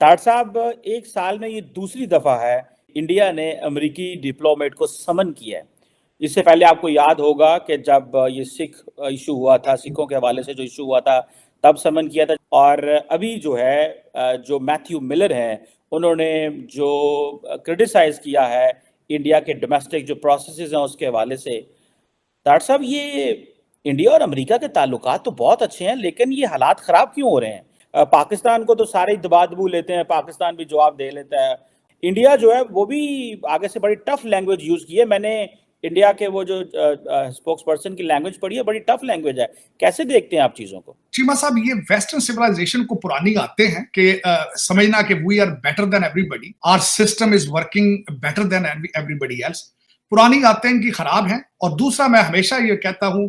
तार साहब, एक साल में ये दूसरी दफा है इंडिया ने अमेरिकी डिप्लोमेट को समन किया है। इससे पहले आपको याद होगा कि जब ये सिख इशू हुआ था, सिखों के हवाले से जो इशू हुआ था, तब समन किया था। और अभी जो है जो मैथ्यू मिलर हैं, उन्होंने जो क्रिटिसाइज किया है इंडिया के डोमेस्टिक जो प्रोसेसेस हैं उसके हवाले से। तार साहब, ये इंडिया और अमेरिका के ताल्लुकात तो बहुत अच्छे हैं, लेकिन ये हालात ख़राब क्यों हो रहे हैं? पाकिस्तान को तो सारे ही दबा दबू लेते हैं, पाकिस्तान भी जवाब दे लेता है। इंडिया जो है वो भी आगे से बड़ी टफ लैंग्वेज यूज़ की है। मैंने इंडिया के वो जो स्पोक्स पर्सन की लैंग्वेज पढ़ी है, बड़ी टफ लैंग्वेज है। कैसे देखते हैं आप चीज़ों को? चीमा साहब, ये वेस्टर्न सिविलाइजेशन को पुरानी आते हैं कि समझना कि we are better than everybody, our system is working better than everybody else. पुरानी आते हैं इनकी खराब हैं। और दूसरा, मैं हमेशा ये कहता हूं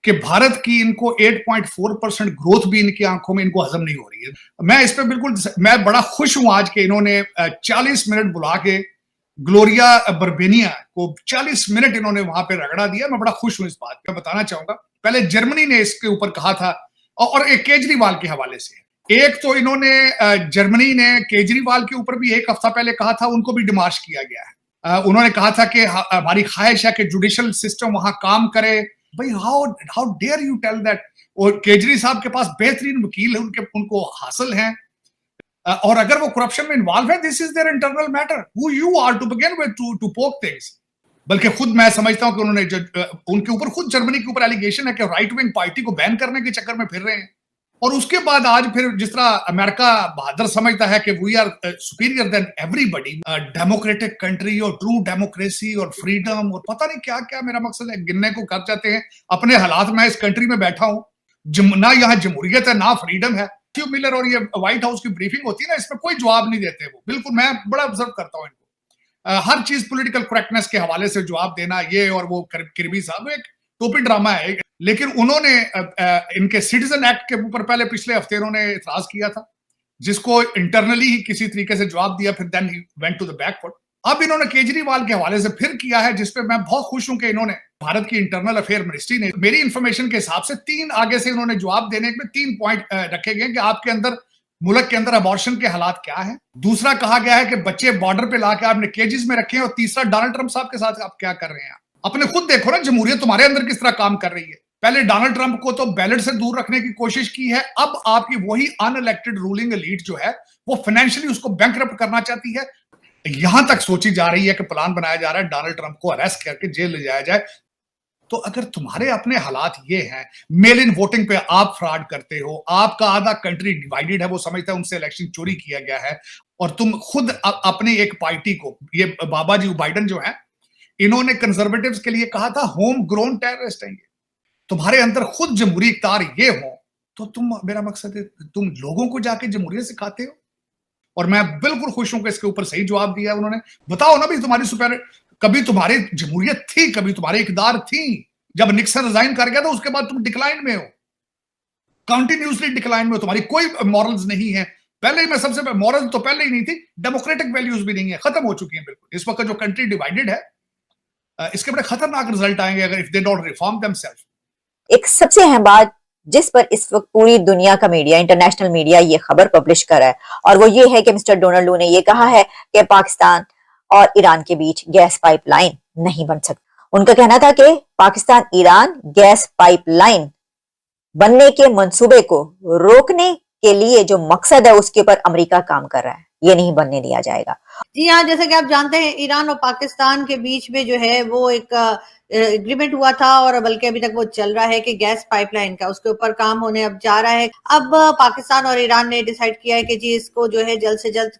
कि भारत की इनको 8.4% ग्रोथ भी इनकी आंखों में इनको हजम नहीं हो रही है। मैं इस पर बिल्कुल, मैं बड़ा खुश हूं आज के इन्होंने 40 मिनट बुला के ग्लोरिया बर्बेनिया को 40 मिनट इन्होंने वहां पे रगड़ा दिया। मैं बड़ा खुश हूं इस बात का। बताना चाहूंगा, पहले जर्मनी ने इसके ऊपर कहा था, और एक केजरीवाल के हवाले से। एक तो इन्होंने जर्मनी ने केजरीवाल के ऊपर भी एक हफ्ता पहले कहा था, उनको भी डिमार्श किया गया है। उन्होंने कहा था कि हमारी ख्वाहिश है कि जुडिशियल सिस्टम वहां काम करे। भाई, how dare you tell that? और केजरी साहब के पास बेहतरीन वकील है, उनको हासिल हैं। और अगर वो करप्शन में इन्वॉल्व है, this is there internal matter. Who you are to begin with to poke things? बल्कि खुद मैं समझता हूं कि उन्होंने उनके ऊपर, खुद जर्मनी के ऊपर एलिगेशन है कि राइट विंग पार्टी को बैन करने के चक्कर में फिर रहे हैं। और उसके बाद आज फिर जिस तरह अमेरिका बहादुर समझता है कि we are superior than everybody, democratic country और ट्रू डेमोक्रेसी और फ्रीडम और पता नहीं क्या क्या, मेरा मकसद है गिनने को कर जाते हैं अपने हालात में। इस कंट्री में बैठा हूं, ना यहाँ जमहूरियत है ना फ्रीडम है। मिलर और ये व्हाइट हाउस की ब्रीफिंग होती है ना, इसमें कोई जवाब नहीं देते वो। बिल्कुल, मैं बड़ा ऑब्जर्व करता हूँ इनको। हर चीज पॉलिटिकल करेक्टनेस के हवाले से जवाब देना, ये और वो। किरबी साहब एक टोपी ड्रामा है। लेकिन उन्होंने इनके सिटीजन एक्ट के ऊपर पहले पिछले हफ्ते इन्होंने इतराज किया था, जिसको इंटरनली ही किसी तरीके से जवाब दिया, फिर then he went to the back foot. अब इन्होंने केजरीवाल के हवाले से फिर किया है, जिसपे मैं बहुत खुश हूं कि इन्होंने, भारत की इंटरनल अफेयर मिनिस्ट्री ने, मेरी इंफॉर्मेशन के हिसाब से 3 आगे से इन्होंने जवाब देने में 3 पॉइंट रखे गए कि आपके अंदर, मुल्क के अंदर अबॉर्शन के हालात क्या है। दूसरा, कहा गया है कि बच्चे बॉर्डर पे लाके आपने केजेस में रखे हैं। और तीसरा, डोनाल्ड ट्रंप साहब के साथ आप क्या कर रहे हैं। अपने खुद देखो ना, जमहूरियत तुम्हारे अंदर किस तरह काम कर रही है। पहले डोनाल्ड ट्रंप को तो बैलेट से दूर रखने की कोशिश की है, अब आपकी वही अनइलेक्टेड रूलिंग एलीट जो है वो फाइनेंशियली उसको बैंकरप्ट करना चाहती है। यहां तक सोची जा रही है कि प्लान बनाया जा रहा है डोनाल्ड ट्रंप को अरेस्ट करके जेल ले जाया जाए। तो अगर तुम्हारे अपने हालात ये हैं, मेल इन वोटिंग पे आप फ्रॉड करते हो, आपका आधा कंट्री डिवाइडेड है, वो समझता है उनसे इलेक्शन चोरी किया गया है, और तुम खुद अपनी एक पार्टी को, ये बाबा जी बाइडन जो है, इन्होंने कंजर्वेटिव्स के लिए कहा था होम ग्रोन टेररिस्ट हैं, तुम्हारे अंदर खुद जमहूरी इख्तियार ये हो, तो तुम, मेरा मकसद है, तुम लोगों को जाके जमहूरियत सिखाते हो। और मैं बिल्कुल खुश हूं कि इसके ऊपर सही जवाब दिया उन्होंने। बताओ ना भी, तुम्हारी सुपर, कभी तुम्हारी जमहूरियत थी, कभी तुम्हारी इक़्तिदार थी। जब निक्सन रिजाइन कर गया था, उसके बाद तुम डिक्लाइन में हो, कंटिन्यूसली डिक्लाइन में हो, तुम्हारी कोई मॉरल्स नहीं है। पहले ही मैं सबसे, मॉरल्स तो पहले ही नहीं थी, डेमोक्रेटिक वैल्यूज भी नहीं है, खत्म हो चुकी हैं बिल्कुल। इस वक्त जो कंट्री डिवाइडेड है, इसके बड़े खतरनाक रिजल्ट आएंगे अगर if they don't reform themselves. एक सबसे अहम बात जिस पर इस वक्त पूरी दुनिया का मीडिया, इंटरनेशनल मीडिया ये खबर पब्लिश कर रहा है, और वो ये है कि मिस्टर डोनाल्ड लू ने ये कहा है कि पाकिस्तान और ईरान के बीच गैस पाइपलाइन नहीं बन सकती। उनका कहना था कि पाकिस्तान ईरान गैस पाइपलाइन बनने के मंसूबे को रोकने के लिए जो मकसद है उसके ऊपर अमेरिका काम कर रहा है, ये नहीं बनने दिया जाएगा। जी हाँ, जैसे कि आप जानते हैं, ईरान और पाकिस्तान के बीच में जो है वो एक एग्रीमेंट हुआ था, और बल्कि अभी तक वो चल रहा है कि गैस पाइपलाइन का, उसके ऊपर काम होने अब जा रहा है। अब पाकिस्तान और ईरान ने डिसाइड किया है कि जी इसको जो है जल्द से जल्द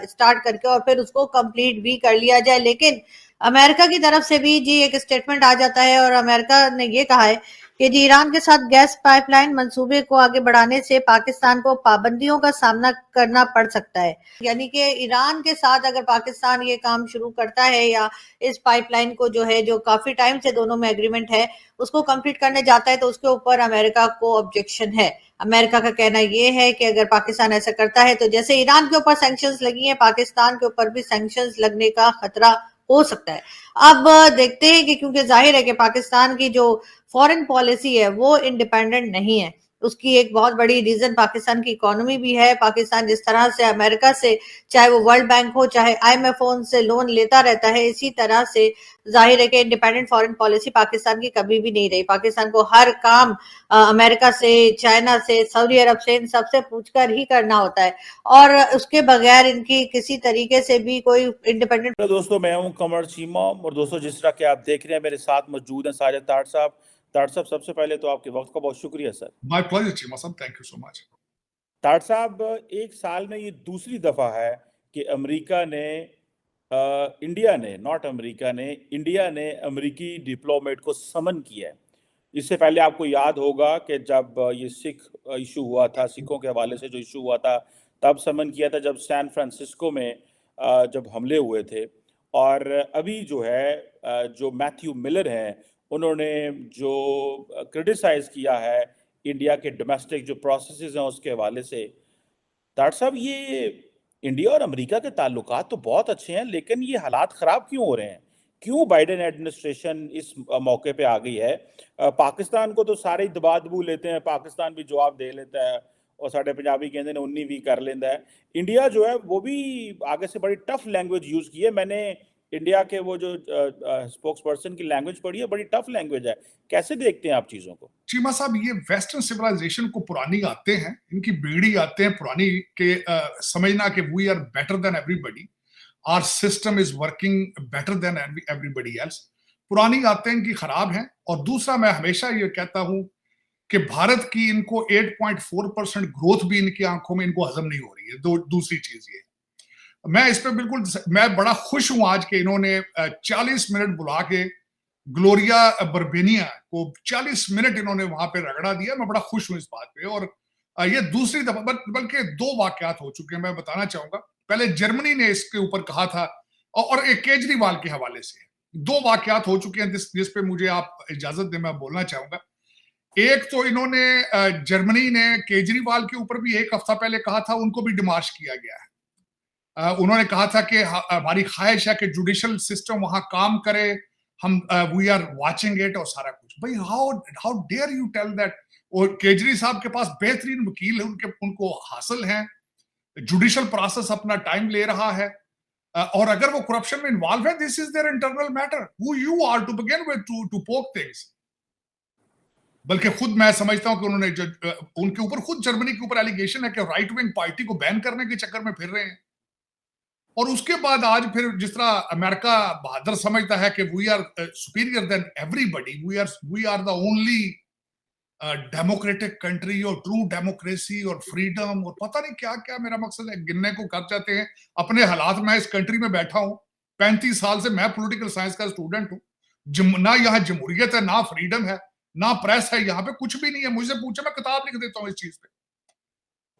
स्टार्ट करके और फिर उसको कंप्लीट भी कर लिया जाए। लेकिन अमेरिका की तरफ से भी जी एक स्टेटमेंट आ जाता है, और अमेरिका ने ये कहा है कि जी ईरान के साथ गैस पाइपलाइन मंसूबे को आगे बढ़ाने से पाकिस्तान को पाबंदियों का सामना करना पड़ सकता है। यानी कि ईरान के साथ अगर पाकिस्तान ये काम शुरू करता है, या इस पाइपलाइन को जो है, जो काफी टाइम से दोनों में एग्रीमेंट है, उसको कंप्लीट करने जाता है, तो उसके ऊपर अमेरिका को ऑब्जेक्शन है। अमेरिका का कहना ये है कि अगर पाकिस्तान ऐसा करता है तो जैसे ईरान के ऊपर सैंक्शंस लगी है, पाकिस्तान के ऊपर भी सैंक्शंस लगने का खतरा हो सकता है। अब देखते हैं कि क्योंकि जाहिर है कि पाकिस्तान की जो फॉरेन पॉलिसी है वो इंडिपेंडेंट नहीं है, उसकी एक बहुत बड़ी रीजन पाकिस्तान की इकोनॉमी भी है। पाकिस्तान जिस तरह से अमेरिका से, चाहे वो वर्ल्ड बैंक हो चाहे IMF हो, उनसे लोन लेता रहता है, इसी तरह से जाहिर है कि इंडिपेंडेंट फॉरेन पॉलिसी पाकिस्तान की कभी भी नहीं रही। पाकिस्तान को हर काम अमेरिका से, चाइना से, सऊदी अरब से, इन सबसे पूछकर ही करना होता है और उसके बगैर इनकी किसी तरीके से भी कोई इंडिपेंडेंट। हेलो दोस्तों, मैं हूं कमर चीमा और दोस्तों जिस तरह के आप देख रहे हैं मेरे साथ मौजूद हैं साजिद ताड़ साहब। ताड़ साहब, सबसे पहले तो आपके वक्त का बहुत शुक्रिया sir. My pleasure, Chima Sab. Thank you so much. ताड़ साहब, एक साल में ये दूसरी दफा है कि इंडिया ने अमेरिकी डिप्लोमेट को समन किया है। इससे पहले आपको याद होगा कि जब ये सिख इशू हुआ था, सिखों के हवाले से जो इशू हुआ था, तब समन किया था जब सैन फ्रांसिस्को में जब हमले हुए थे। और अभी जो है जो मैथ्यू मिलर हैं, उन्होंने जो क्रिटिसाइज किया है इंडिया के डोमेस्टिक जो प्रोसेसेस हैं उसके हवाले से। डॉक्टर साहब, ये इंडिया और अमेरिका के ताल्लुकात तो बहुत अच्छे हैं, लेकिन ये हालात ख़राब क्यों हो रहे हैं? क्यों बाइडेन एडमिनिस्ट्रेशन इस मौके पे आ गई है? पाकिस्तान को तो सारे ही दबा दबू लेते हैं, पाकिस्तान भी जवाब दे लेता है और साढ़े पंजाबी कहते हैं 19 भी कर लेता है। इंडिया जो है वो भी आगे से बड़ी टफ लैंग्वेज यूज़ की है। मैंने इंडिया के वो जो स्पोक्स पर्सन की लैंग्वेज पढ़ी है, बड़ी टफ लैंग्वेज है। कैसे देखते हैं आप चीज़ों को? चीमा साहब, ये वेस्टर्न सिविलाइजेशन को पुरानी आते हैं, इनकी बीड़ी आते हैं पुरानी के समझना कि we are better than everybody, our system is working better than everybody else. पुरानी आते हैं इनकी खराब हैं। और दूसरा, मैं हमेशा ये कहता हूं कि भारत की इनको 8.4% ग्रोथ भी इनकी आंखों में इनको हजम नहीं हो रही है। दूसरी चीज ये, मैं इस पे बिल्कुल, मैं बड़ा खुश हूं आज के इन्होंने 40 मिनट बुला के ग्लोरिया बर्बेनिया को 40 मिनट इन्होंने वहां पे रगड़ा दिया। मैं बड़ा खुश हूं इस बात पे। और ये दूसरी दफा, बल्कि 2 वाकयात हो चुके हैं, मैं बताना चाहूंगा। पहले जर्मनी ने इसके ऊपर कहा था और एक केजरीवाल के हवाले से 2 वाकयात हो चुके हैं जिस पे मुझे आप इजाजत दें, मैं बोलना चाहूंगा। एक तो इन्होंने जर्मनी ने केजरीवाल के ऊपर भी 1 हफ्ता पहले कहा था, उनको भी डिमार्श किया गया है। उन्होंने कहा था कि हमारी ख्वाहिश है कि जुडिशल सिस्टम वहां काम करे, हम वी आर वाचिंग इट और सारा कुछ। भाई, how dare you tell that? और केजरी साहब के पास बेहतरीन वकील है, उनको हासिल है, जुडिशल प्रोसेस अपना टाइम ले रहा है। और अगर वो करप्शन में इन्वॉल्व है, this is there internal matter, who you are to begin with to poke things. बल्कि खुद मैं समझता हूं कि उन्होंने उनके ऊपर, खुद जर्मनी के ऊपर एलिगेशन है कि राइट विंग पार्टी को बैन करने के चक्कर में फिर रहे हैं। और उसके बाद आज फिर जिस तरह अमेरिका बहादुर समझता है कि we are superior than everybody, we are the only democratic country और ट्रू डेमोक्रेसी और फ्रीडम और पता नहीं क्या क्या, मेरा मकसद है गिनने को कर जाते हैं अपने हालात। में इस कंट्री में बैठा हूं 35 साल से, मैं पॉलिटिकल साइंस का स्टूडेंट हूं। ना यहाँ जमहूरियत है, ना फ्रीडम है, ना प्रेस है, यहाँ पे कुछ भी नहीं है। मुझसे पूछे, मैं किताब लिख देता हूँ इस चीज पे।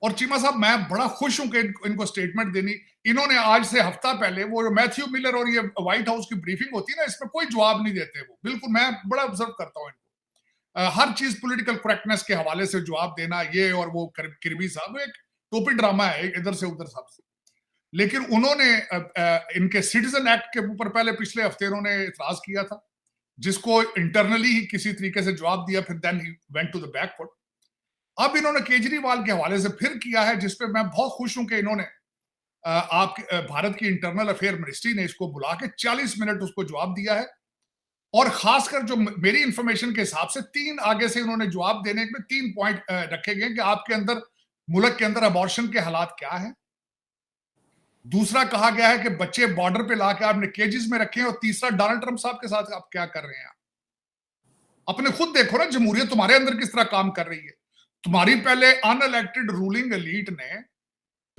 और चीमा साहब, मैं बड़ा खुश हूं कि इनको स्टेटमेंट देनी। इन्होंने आज से हफ्ता पहले वो जो मैथ्यू मिलर और ये व्हाइट हाउस की ब्रीफिंग होती है ना, इसमें कोई जवाब नहीं देते वो, बिल्कुल। मैं बड़ा ऑब्जर्व करता हूं इनको, हर चीज पॉलिटिकल करेक्टनेस के हवाले से जवाब देना, ये और वो। किरबी साहब एक टोपी ड्रामा है, इधर से उधर सब से। लेकिन उन्होंने इनके सिटीजन एक्ट के ऊपर पहले पिछले हफ्ते इन्होंने इतराज किया था, जिसको इंटरनली ही किसी तरीके से जवाब दिया, फिर then he went to the back foot. अब इन्होंने केजरीवाल के हवाले से फिर किया है, जिसपे मैं बहुत खुश हूं कि इन्होंने आपके भारत की इंटरनल अफेयर मिनिस्ट्री ने इसको बुला के 40 मिनट उसको जवाब दिया है। और खासकर जो मेरी इंफॉर्मेशन के हिसाब से 3 आगे से इन्होंने जवाब देने में 3 पॉइंट रखे गए कि आपके अंदर, मुल्क के अंदर अबॉर्शन के हालात क्या है। दूसरा कहा गया है कि बच्चे बॉर्डर पे लाके आपने केजेस में रखे हैं। और तीसरा, डोनाल्ड ट्रंप साहब के साथ आप क्या कर रहे हैं। अपने खुद देखो ना, जमहूरियत तुम्हारे अंदर किस तरह काम कर रही है। तुम्हारी पहले अनइलेक्टेड रूलिंग एलीट ने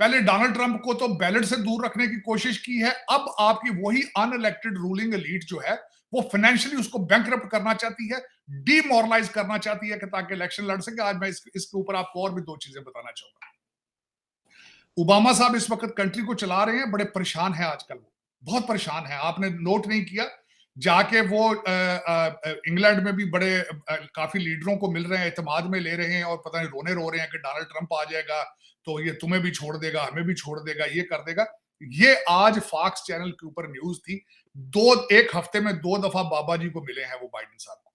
पहले डोनाल्ड ट्रंप को तो बैलेट से दूर रखने की कोशिश की है। अब आपकी वही अनइलेक्टेड रूलिंग एलीट जो है, वो फाइनेंशियली उसको बैंकरप्ट करना चाहती है, डीमोरलाइज करना चाहती है कि ताकि इलेक्शन लड़ सके। आज मैं इसके ऊपर आपको और भी 2 चीजें बताना चाहूंगा। ओबामा साहब इस वक्त कंट्री को चला रहे हैं, बड़े परेशान हैं आजकल, वो बहुत परेशान है। आपने नोट नहीं किया, जाके वो इंग्लैंड में भी बड़े काफी लीडरों को मिल रहे हैं, एतमाद में ले रहे हैं और पता नहीं रोने रो रहे हैं कि डोनाल्ड ट्रंप आ जाएगा तो ये तुम्हें भी छोड़ देगा, हमें भी छोड़ देगा, ये कर देगा। ये आज फॉक्स चैनल के ऊपर न्यूज थी। 1 हफ्ते में 2 दफा बाबा जी को मिले हैं वो बाइडेन साहब को।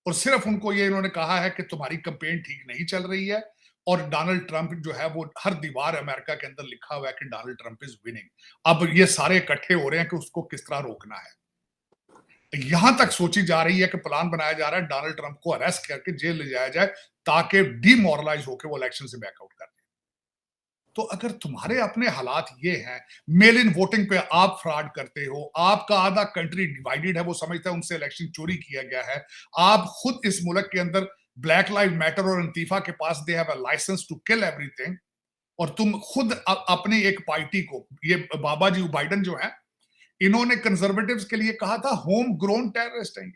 और सिर्फ उनको ये इन्होंने कहा है कि तुम्हारी कैंपेन ठीक नहीं चल रही है, और डोनाल्ड ट्रंप जो है वो हर दीवार अमेरिका के अंदर लिखा हुआ है कि डोनाल्ड ट्रंप इज विनिंग। अब ये सारे इकट्ठे हो रहे हैं कि उसको किस तरह रोकना है। यहां तक सोची जा रही है कि प्लान बनाया जा रहा है डोनाल्ड ट्रंप को अरेस्ट करके जेल ले जाया जाए ताकि डिमोरलाइज होकर वो इलेक्शन से बैकआउट कर दें। तो अगर तुम्हारे अपने हालात ये हैं, मेल इन वोटिंग पे आप फ्रॉड करते हो, आपका आधा कंट्री डिवाइडेड है, वो समझता है उनसे इलेक्शन चोरी किया गया है, आप खुद इस मुल्क के अंदर ब्लैक लाइव मैटर और अंतीफा के पास they have a license to kill everything, और तुम खुद अपनी एक पार्टी को, ये बाबा जी बाइडन जो है, इन्होंने कंजर्वेटिव्स के लिए कहा था होम ग्रोन टेररिस्ट हैं ये,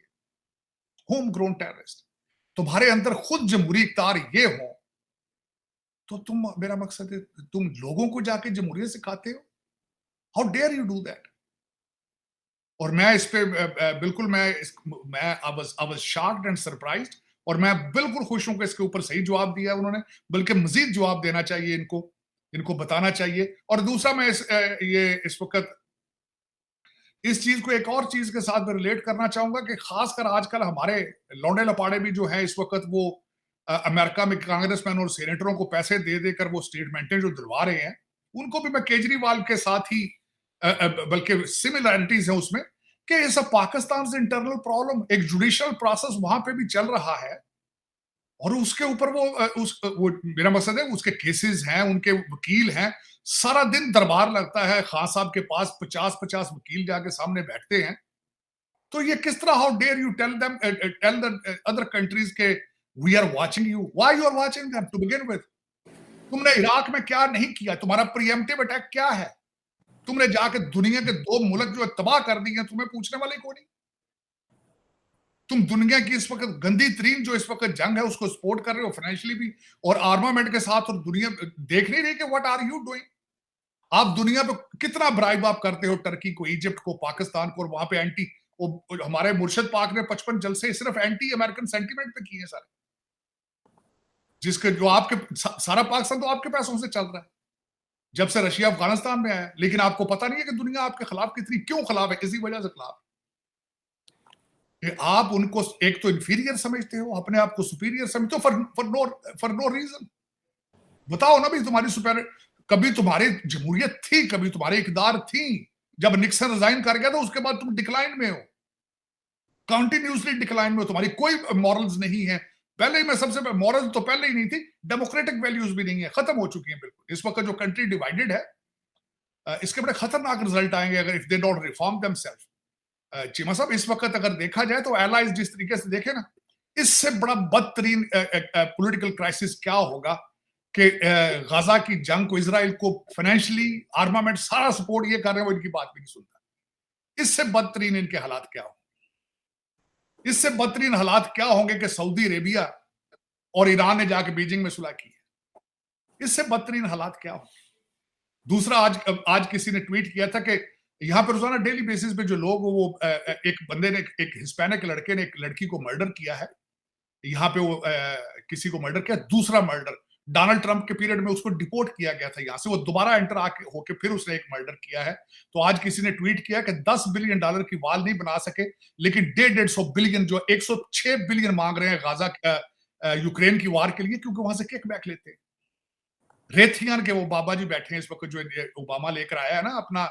होम ग्रोन टेररिस्ट। तुम्हारे अंदर खुद जमहूरी इख्तियार ये हो तो तुम, मेरा मकसद है, तुम लोगों को जाके जमहूरियत सिखाते हो। How dare you do that. और मैं इस पे बिल्कुल मैं I was shocked and surprised, और मैं बिल्कुल खुश हूं कि इसके ऊपर सही जवाब दिया उन्होंने, बल्कि मजीद जवाब देना चाहिए इनको बताना चाहिए। और दूसरा, मैं इस वक्त इस चीज को एक और चीज के साथ में रिलेट करना चाहूंगा कि खासकर आजकल हमारे लौंडे लपाड़े भी जो है इस वक्त वो अमेरिका में कांग्रेसमैन और सेनेटरों को पैसे दे देकर वो स्टेटमेंटें जो दिलवा रहे हैं, उनको भी मैं केजरीवाल के साथ ही बल्कि सिमिलैरिटीज है उसमें कि ये सब पाकिस्तान से इंटरनल प्रॉब्लम, एक जुडिशियल प्रोसेस वहां पे भी चल रहा है, और उसके ऊपर वो मेरा मकसद है उसके केसेस हैं, उनके वकील हैं, सारा दिन दरबार लगता है खान साहब के पास, 50-50 वकील जाके सामने बैठते हैं। तो ये किस तरह, how dare you tell the other countries के we are watching you, why you are watching them to begin with. तुमने इराक में क्या नहीं किया, तुम्हारा प्रीएम्प्टिव अटैक क्या है, तुमने जाके दुनिया के 2 मुल्क जो तबाह कर दिए, तुम्हें पूछने वाले कौन नहीं। तुम दुनिया की इस वक्त गंदी तरीन जो इस वक्त जंग है उसको सपोर्ट कर रहे हो फाइनेंशियली भी और आर्मामेंट के साथ, और दुनिया देख नहीं रही कि व्हाट आर यू डूइंग। आप दुनिया पे कितना ब्राइब आप करते हो, टर्की को, इजिप्ट को, पाकिस्तान को, और वहां पे एंटी, हमारे मुर्शद पाक ने 55 जलसे सिर्फ एंटी अमेरिकन सेंटीमेंट पे किए सारे, जिसके जो आपके सारा पाकिस्तान तो आपके पैसों से चल रहा है जब से रशिया अफगानिस्तान में आया। लेकिन आपको पता नहीं है कि दुनिया आपके खिलाफ कितनी क्यों खिलाफ है, इसी वजह से खिलाफ। आप उनको एक तो इंफीरियर समझते हो, अपने आप को सुपीरियर समझते हो फॉर नो रीजन। बताओ ना भी तुम्हारी सुपीरियर, कभी तुम्हारी जमहूरियत थी, कभी तुम्हारी इकदार थी। जब निक्सन रिजाइन कर गया तो उसके बाद तुम डिक्लाइन में हो, कंटिन्यूसली डिक्लाइन में हो, तुम्हारी कोई मॉरल्स नहीं है। पहले ही मैं सबसे मॉरल्स तो पहले ही नहीं थी, डेमोक्रेटिक वैल्यूज भी नहीं है, खत्म हो चुकी हैं बिल्कुल। इस वक्त जो कंट्री डिवाइडेड है, इसके बड़े खतरनाक रिजल्ट आएंगे अगर if they don't reform themselves. Cheema साहब, इस वक्त अगर देखा जाए तो एलाइज जिस तरीके से देखे ना, इससे बड़ा बदतरीन पॉलिटिकल क्राइसिस क्या होगा कि गाजा की जंग को, इजराइल को फाइनेंशियली, आर्मामेंट, सारा सपोर्ट ये कर रहे हैं, वो इनकी बात भी नहीं सुनता। इससे बदतरीन इनके हालात क्या होंगे? इससे बदतरीन हालात क्या होंगे कि सऊदी अरेबिया और ईरान ने जाके बीजिंग में सुलह की है। इससे बदतरीन हालात क्या होंगे? दूसरा, आज किसी ने ट्वीट किया था कि यहाँ पर रोजाना डेली बेसिस पे जो लोग, वो एक बंदे ने, एक हिस्पैनिक लड़के ने एक लड़की को मर्डर किया है, यहाँ पे वो किसी को मर्डर किया। दूसरा मर्डर डोनाल्ड ट्रंप के पीरियड में उसको डिपोर्ट किया गया था यहाँ से, वो दोबारा एंटर आके होके फिर उसने एक मर्डर किया है। तो आज किसी ने ट्वीट किया कि $10 बिलियन की वाल नहीं बना सके, लेकिन 150 बिलियन, जो 106 बिलियन मांग रहे हैं गाजा यूक्रेन की वार के लिए, क्योंकि वहां से किक बैक लेते हैं। रेथियन के वो बाबा जी बैठे हैं इस वक्त, जो ओबामा लेकर आया है ना अपना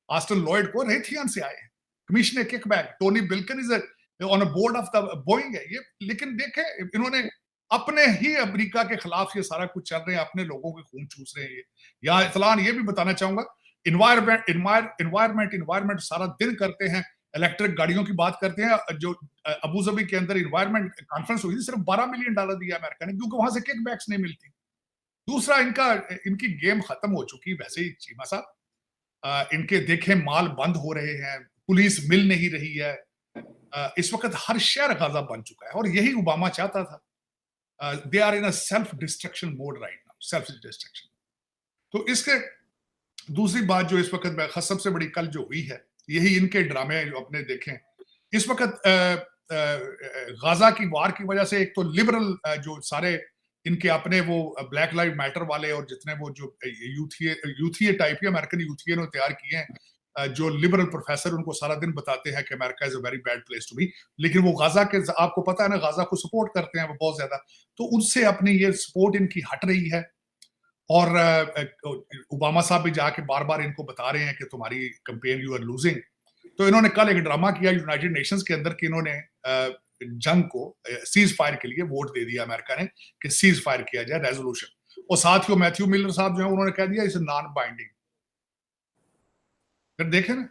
ऑस्टिन लॉयड को, रेथियन से आए हैं, commissioner kick back. Tony Blinken is on a board of the Boeing है ये। लेकिन देखे, इन्होंने अपने ही अमेरिका के खिलाफ ये सारा कुछ चल रहे हैं, अपने लोगों के खून चूस रहे हैं ये। यहाँ इतलान ये भी बताना चाहूंगा, इन्वायरमेंट सारा दिन करते हैं, इलेक्ट्रिक गाड़ियों की बात करते हैं। जो अबू धाबी के अंदर इन्वायरमेंट कॉन्फ्रेंस हुई थी, सिर्फ $12 मिलियन दिया अमेरिका ने, क्योंकि वहां से किक बैक्स नहीं मिलती। दूसरा, इनकी गेम खत्म हो चुकी वैसे ही चीमा साहब। इनके देखे माल बंद हो रहे हैं, पुलिस मिल नहीं रही है। इस वक्त हर शहर गाजा बन चुका है, और यही ओबामा चाहता था। They are in a self destruction mode right now, self destruction. तो इसके दूसरी बात जो इस वक्त सबसे बड़ी कल जो हुई है, यही इनके ड्रामे जो अपने देखें इस वक्त गाजा की वार की वजह से। एक तो लिबरल जो सारे इनके अपने वो ब्लैक लाइव मैटर वाले और जितने वो जो यूथीय टाइप के अमेरिकन यूथीय ने तैयार किए हैं, जो लिबरल प्रोफेसर उनको सारा दिन बताते हैं कि America is a very bad place to be, लेकिन वो गाजा के, आपको पता है ना, गाजा को सपोर्ट करते हैं वो बहुत ज्यादा, तो उनसे अपनी ये सपोर्ट इनकी हट रही है। और ओबामा साहब भी जाके बार बार इनको बता रहे हैं कि तुम्हारी कैंपेन यू आर लूजिंग। तो इन्होंने कल एक ड्रामा किया यूनाइटेड नेशंस के अंदर कि इन्होंने जंग को सीज फायर के लिए वोट दे दिया अमेरिका ने कि सीज फायर किया जाए रेजोल्यूशन, और साथ ही मैथ्यू मिलर साहब जो है उन्होंने कह दिया इस नॉन बाइंडिंग। फिर देखे ना,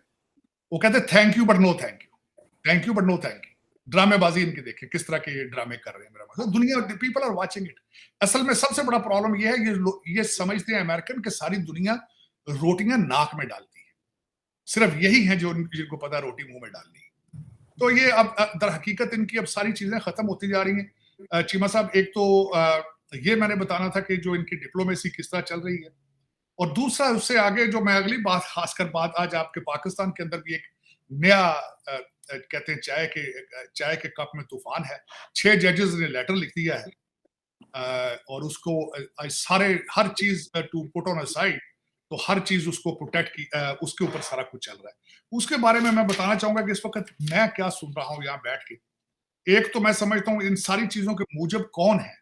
वो कहते thank you but no thank you, thank you but no thank you. ड्रामेबाजी इनके देखे किस तरह के ये ड्रामे कर रहे हैं मेरा मतलब, दुनिया पीपल आर वाचिंग इट। असल में सबसे बड़ा प्रॉब्लम ये है ये समझते हैं अमेरिकन कि सारी दुनिया रोटियां नाक में डालती है, सिर्फ यही है जो जिनको पता है रोटी मुंह में डालनी है। तो ये अब दर हकीकत इनकी अब सारी चीजें खत्म होती जा रही हैं। चीमा साहब, एक तो ये मैंने बताना था कि जो इनकी डिप्लोमेसी किस तरह चल रही है, और दूसरा उससे आगे जो मैं अगली बात, खासकर बात आज आपके पाकिस्तान के अंदर भी एक नया कहते हैं चाय के कप में तूफान है। 6 जजेस ने लेटर लिख दिया है और उसको सारे हर चीज to put on a side, तो हर चीज उसको प्रोटेक्ट की, उसके ऊपर सारा कुछ चल रहा है। उसके बारे में मैं बताना चाहूंगा कि इस वक्त मैं क्या सुन रहा हूं यहाँ बैठ के। एक तो मैं समझता हूँ इन सारी चीजों के मूजब कौन है।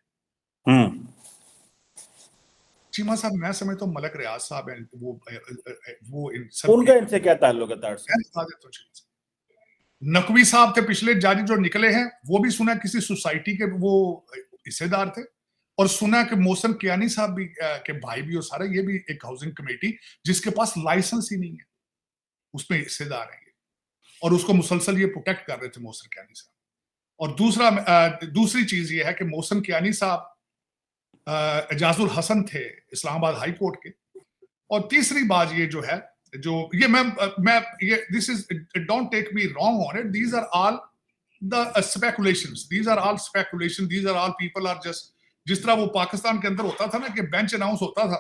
चीमा साहब, मैं समझता हूँ मलक रियाज साहब हैं, वो इन सब उनका इनसे क्या ताल्लुक है? नकवी साहब थे पिछले जज जो निकले हैं, वो भी सुना किसी सोसाइटी के वो हिस्सेदार थे, और सुना कि मोहसिन कियानी साहब भी के भाई भी हो सारे, ये भी एक हाउसिंग कमेटी जिसके पास लाइसेंस ही नहीं है उसमें हिस्सेदार है, और उसको मुसलसल ये प्रोटेक्ट कर रहे थे मोहसिन कियानी साहब। और दूसरी चीज ये है कि मोहसिन कियानी साहब एजाजुल हसन थे इस्लामाबाद हाई कोर्ट के। और तीसरी बात ये जो है, जो ये मैं ये this is, don't take me wrong on it, these are all the speculations, these are all speculation, these are all people are just, जिस तरह वो पाकिस्तान के अंदर होता था ना कि बेंच अनाउंस होता था,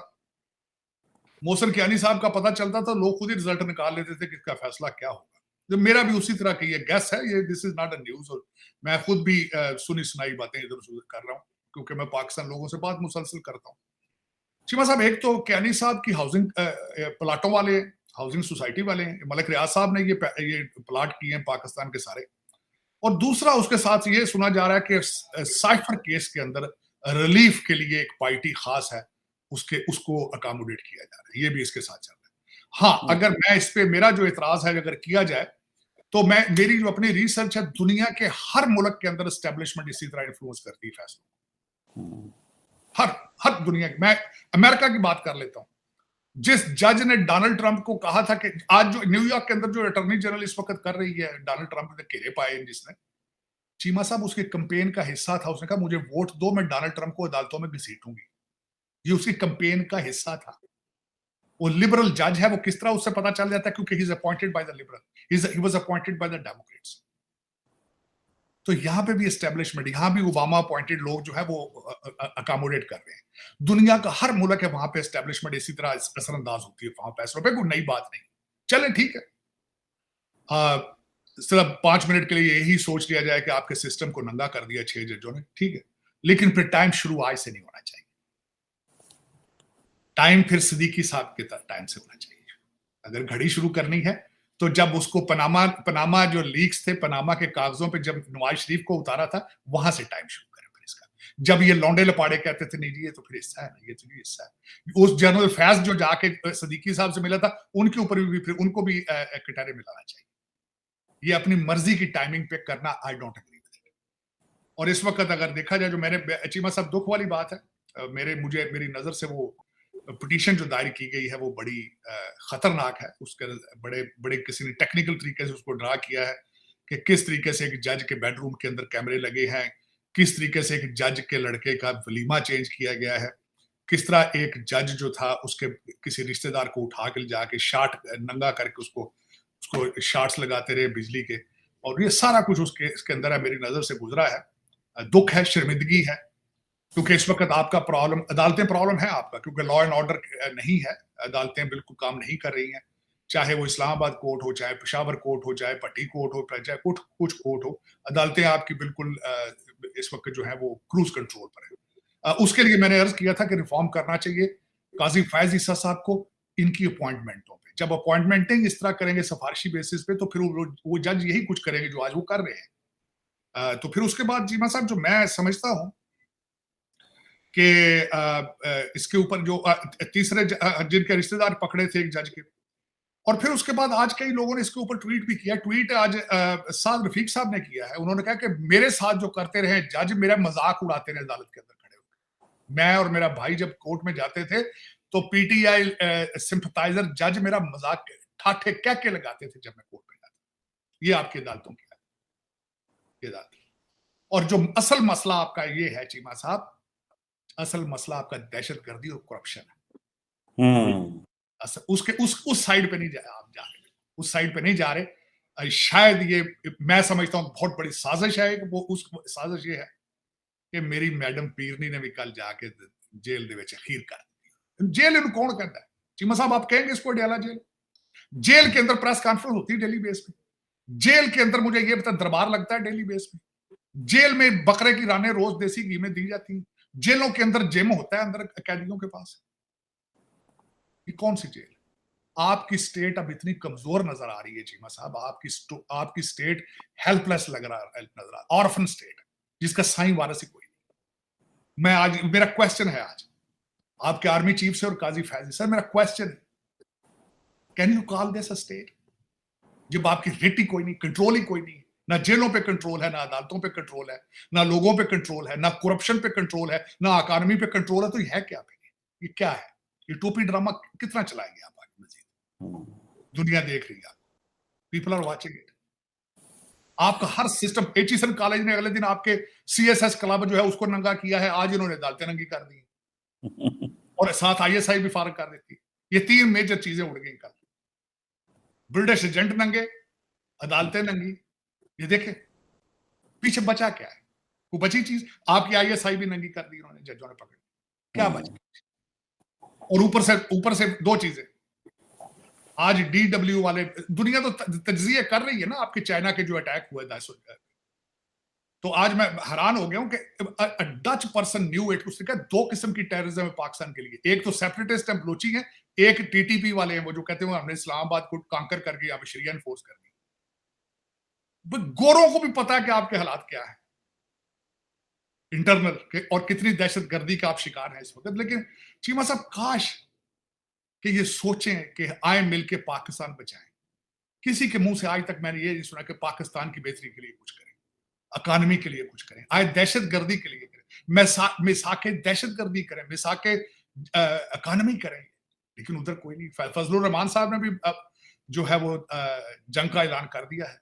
मोहसिन कियानी साहब का पता चलता था, लोग खुद ही रिजल्ट निकाल लेते थे कि इसका फैसला क्या होगा। जो मेरा भी उसी तरह की ये गैस है, ये this is not a news, और मैं खुद भी सुनी सुनाई बातें इधर उधर कर रहा हूँ क्योंकि मैं पाकिस्तान लोगों से बात मुसलसल करता हूँ। चीमा साहब, एक तो कियानी साहब की हाउसिंग प्लाटों वाले, हाउसिंग सोसाइटी वाले हैं, मलिक रियाज साहब ने ये प्लाट किए हैं पाकिस्तान के सारे, और दूसरा उसके साथ ये सुना जा रहा है कि साइफर केस के अंदर रिलीफ के लिए एक पार्टी खास है, उसको अकोमोडेट किया जा रहा है, ये भी इसके साथ चल रहा है। हाँ, अगर मैं इस पे, मेरा जो इतराज है अगर किया जाए, तो मेरी जो अपनी रिसर्च है, दुनिया के हर मुल्क के अंदर एस्टेब्लिशमेंट इसी तरह इन्फ्लुएंस करती है फैसलों, हर दुनिया की। मैं अमेरिका की बात कर लेता हूं। जिस जज ने डोनाल्ड ट्रंप को कहा था कि आज जो न्यूयॉर्क के अंदर जो अटॉर्नी जनरल इस वक्त कर रही है, डोनाल्ड ट्रंप ने घेरे पाए जिसने, चीमा साहब उसके कैंपेन का हिस्सा था। उसने कहा मुझे वोट दो, मैं डोनाल्ड ट्रंप को अदालतों में घसीटूंगी। ये उसकी कैंपेन का हिस्सा था। वो लिबरल जज है, वो किस तरह उससे पता चल जाता है, क्योंकि he is appointed by the liberal, he was appointed by the Democrats. तो यहाँ पे भी एस्टेब्लिशमेंट, यहाँ भी ओबामा अपॉइंटेड लोग जो है वो अकोमोडेट कर रहे हैं। दुनिया का हर मुल्क है, वहां पे एस्टेब्लिशमेंट इसी तरह असरअंदाज होती है वहां फैसलों पे, कोई नई बात नहीं। चले ठीक है, सिर्फ 5 मिनट के लिए यही सोच लिया जाए कि आपके सिस्टम को नंगा कर दिया 6 जजों ने, ठीक है, लेकिन फिर टाइम शुरू आज से नहीं होना चाहिए। टाइम फिर सिद्दीकी साहब के टाइम से होना चाहिए। अगर घड़ी शुरू करनी है तो जब उसको पनामा जो लीक्स थे, पनामा के कागजों पे जब नवाज शरीफ को उतारा था, वहां से टाइम शुरू करें फिर इसका। जब ये लौंडे लपाड़े कहते थे नहीं जी ये तो फिर हिस्सा है, ये तो हिस्सा है, उस जनरल फैज जो जाके सिद्दीकी साहब से मिला था, उनके ऊपर भी फिर उनको भी कटारे में लाना चाहिए। ये अपनी मर्जी की टाइमिंग पे करना, I don't agree with it. और इस वक्त अगर देखा जाए, जो मेरे चीमा साहब दुख वाली बात है, मेरी नजर से वो पिटीशन जो दायर की गई है वो बड़ी खतरनाक है। उसके बड़े किसी ने टेक्निकल तरीके से उसको ड्रा किया है कि किस तरीके से एक जज के बेडरूम के अंदर कैमरे लगे हैं, किस तरीके से एक जज के लड़के का वलीमा चेंज किया गया है, किस तरह एक जज जो था उसके किसी रिश्तेदार को उठा के जाके शार्ट नंगा करके उसको शार्ट्स लगाते रहे बिजली के, और ये सारा कुछ इसके अंदर है, मेरी नजर से गुजरा है। दुख है, शर्मिंदगी है, क्योंकि इस वक्त आपका प्रॉब्लम प्रॉब्लम है आपका, क्योंकि लॉ एंड ऑर्डर नहीं है, अदालतें बिल्कुल काम नहीं कर रही हैं, चाहे वो इस्लामाबाद कोर्ट हो, चाहे पेशावर कोर्ट हो, चाहे पट्टी कोर्ट हो, चाहे कुछ कोर्ट हो, अदालतें आपकी बिल्कुल इस वक्त जो है वो क्रूज कंट्रोल पर है। उसके लिए मैंने अर्ज किया था कि रिफॉर्म करना चाहिए काजी फैज ईसा साहब को इनकी अपॉइंटमेंटों पे, जब अपॉइंटमेंटिंग इस तरह करेंगे सिफारिशी बेसिस पे, तो फिर वो जज यही कुछ करेंगे जो आज वो कर रहे हैं। तो फिर उसके बाद चीमा साहब, जो मैं समझता हूं कि इसके ऊपर जो तीसरे जिनके रिश्तेदार पकड़े थे एक जज के, और फिर उसके बाद आज कई लोगों ने इसके ऊपर ट्वीट भी किया। ट्वीट आज साद रफीक साहब ने किया है। उन्होंने कहा कि मेरे साथ जो करते रहे जज, मेरा मजाक उड़ाते रहे अदालत के अंदर खड़े होकर। मैं और मेरा भाई जब कोर्ट में जाते थे तो पीटीआई सिंपथाइजर जज मेरा मजाक ठाठे कह के लगाते थे जब मैं कोर्ट में जाता। ये आपकी अदालतों की अदालत। और जो असल मसला आपका ये है चीमा साहब, असल मसला आपका दहशतगर्दी और करप्शन है। उसके उस साइड पे नहीं आप जा रहे, उस साइड पे नहीं जा रहे। शायद ये मैं समझता हूं बहुत बड़ी साजिश है। वो उस साजिश ये है कि मेरी मैडम पीरनी ने भी कल जाके जेल दे विच अखीर कर दी। जेल इन कौन कहता है चीमा साहब? आप कहेंगे इसको डेला जेल? जेल के अंदर प्रेस कॉन्फ्रेंस होती है डेली बेस पे। जेल के अंदर मुझे ये पता दरबार लगता है डेली बेस पे। जेल में बकरे की रानें रोज देसी घी में दी जाती हैं। जेलों के अंदर जिम होता है अंदर कैदियों के पास। ये कौन सी जेल? आपकी स्टेट अब इतनी कमजोर नजर आ रही है चीमा साहब। आपकी स्टेट हेल्पलेस नजर आ रहा है, ऑर्फन स्टेट जिसका साईं वारिस ही कोई नहीं। मैं आज, मेरा क्वेश्चन है आज आपके आर्मी चीफ से और काजी फैजी सर, मेरा क्वेश्चन है, can you call this a state? जब आपकी रिट ही कोई नहीं, कंट्रोल ही कोई नहीं, ना जेलों पे कंट्रोल है, ना अदालतों पे कंट्रोल है, ना लोगों पे कंट्रोल है, ना करप्शन पे कंट्रोल है, ना इकोनॉमी पे कंट्रोल है, तो ये है क्या? ये क्या है? ये टोपी ड्रामा कितना चलाएंगे आप आगे मजीद? दुनिया देख रही है, पीपल आर वाचिंग इट। आपका हर सिस्टम, एचईसन कॉलेज ने अगले दिन आपके सीएसएस क्लब जो है उसको नंगा किया है। आज इन्होंने अदालतें नंगी कर दी और साथ आईएसआई भी फारग कर देती। ये तीन मेजर चीजें उड़ गई कल। ब्रिटिश एजेंट नंगे, अदालतें नंगी। ये देखें पीछे बचा क्या है? वो बची चीज आपकी आईएसआई भी नंगी कर दी इन्होंने, जजों ने पकड़। क्या बचा? और ऊपर से दो चीजें। आज डीडब्ल्यू वाले, दुनिया तो तज्जिए कर रही है ना आपके चाइना के जो अटैक हुए 10। तो आज मैं हैरान हो गया हूं कि डच पर्सन न्यू इट। उसने कहा दो किस्म की टेररिज्म है पाकिस्तान के लिए। एक तो सेपरेटिस्ट है, बलोची है, एक टीटीपी वाले हैं वो जो कहते हैं हमने इस्लामाबाद को कांकर करके अब शरिया एनफोर्स कर दी। गोरों को भी पता है कि आपके हालात क्या है इंटरनल के, और कितनी दहशतगर्दी का आप शिकार हैं इस वक्त। लेकिन चीमा साहब काश कि ये सोचें कि आए मिलके पाकिस्तान बचाएं। किसी के मुंह से आज तक मैंने ये नहीं सुना कि पाकिस्तान की बेहतरी के लिए कुछ करें, इकोनॉमी के लिए कुछ करें, आए दहशतगर्दी के लिए करें, मिसाके दहशतगर्दी करें, मिसाके इकोनॉमी करें। लेकिन उधर कोई नहीं। फजलुर रहमान साहब ने भी जो है वो जंग का ऐलान कर दिया है।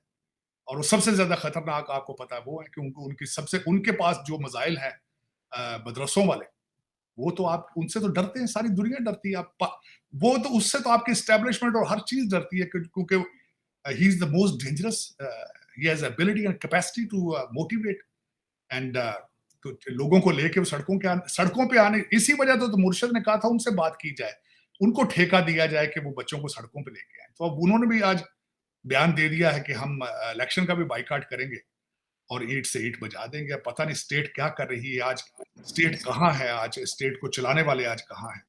और वो सबसे ज्यादा खतरनाक आपको पता है वो है कि उनके पास जो मजाइल हैं मदरसों वाले, वो तो आप उनसे तो डरते हैं, सारी दुनिया डरती है। वो तो उससे तो आपकी एस्टेब्लिशमेंट और हर चीज डरती है, क्योंकि he is the most dangerous. He has ability and capacity to motivate and तो लोगों को लेके सड़कों पे आने। इसी वजह तो मुर्शद ने कहा था उनसे बात की जाए, उनको ठेका दिया जाए कि वो बच्चों को सड़कों पे लेके आए। तो अब उन्होंने भी आज बयान दे दिया है कि हम इलेक्शन का भी बाइकाट करेंगे और ईंट से ईंट बजा देंगे। पता नहीं स्टेट क्या कर रही है आज, स्टेट कहाँ है आज, स्टेट को चलाने वाले आज कहाँ है।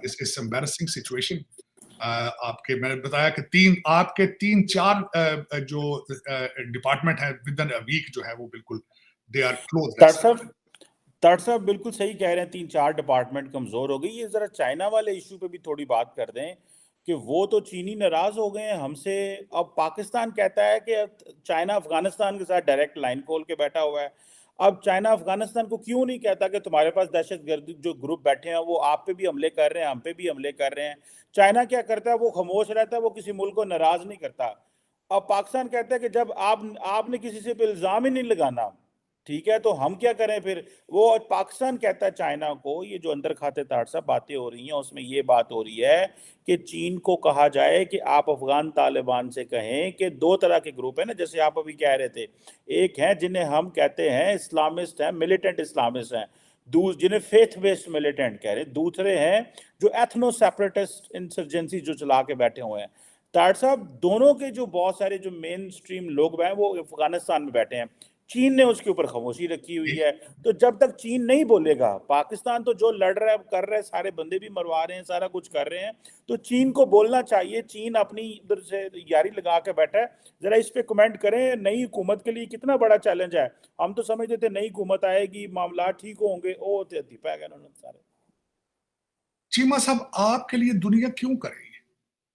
इस एम्बैरेसिंग सिचुएशन। मैंने बताया कि तीन चार जो डिपार्टमेंट है विद इन अ वीक जो है वो बिल्कुल दे आर क्लोज। ताड़ साहब बिल्कुल सही कह रहे हैं, 3-4 डिपार्टमेंट कमजोर हो गई। ये जरा चाइना वाले इशू पे भी थोड़ी बात कर दें कि वो तो चीनी नाराज हो गए हैं हमसे। अब पाकिस्तान कहता है कि चाइना अफगानिस्तान के साथ डायरेक्ट लाइन खोल के बैठा हुआ है। अब चाइना अफगानिस्तान को क्यों नहीं कहता कि तुम्हारे पास दहशतगर्द जो ग्रुप बैठे हैं वो आप पे भी हमले कर रहे हैं, हम पे भी हमले कर रहे हैं। चाइना क्या करता है, वो खामोश रहता है, वो किसी मुल्क को नाराज नहीं करता। अब पाकिस्तान कहता है कि जब आपने किसी से इल्जाम ही नहीं लगाना, ठीक है, तो हम क्या करें फिर। वो पाकिस्तान कहता है चाइना को, ये जो अंदर खाते ताड़ साहब बातें हो रही हैं उसमें ये बात हो रही है कि चीन को कहा जाए कि आप अफगान तालिबान से कहें कि दो तरह के ग्रुप है ना, जैसे आप अभी कह रहे थे। एक है जिन्हें हम कहते हैं इस्लामिस्ट हैं, मिलिटेंट इस्लामिस्ट हैं, जिन्हें फेथ बेस्ड मिलिटेंट कह रहे हैं। दूसरे हैं जो एथनो सेपरेटिस्ट इंसर्जेंसी जो चला के बैठे हुए हैं। ताड़ साहब दोनों के जो बहुत सारे जो मेन स्ट्रीम लोग हैं वो अफगानिस्तान में बैठे हैं। चीन ने उसके ऊपर खामोशी रखी हुई है। तो जब तक चीन नहीं बोलेगा, पाकिस्तान तो जो लड़ रहा है कर रहा है, सारे बंदे भी मरवा रहे हैं, सारा कुछ कर रहे हैं, तो चीन को बोलना चाहिए। चीन अपनी इधर से यारी लगा के बैठा है। जरा इस पे कमेंट करें, नई हुकूमत के लिए कितना बड़ा चैलेंज है। हम तो समझते थे नई हुकूमत आएगी, मामला ठीक होंगे, ओ पै गए उन्होंने सारे। चीमा साहब, आपके लिए दुनिया क्यों करेगी?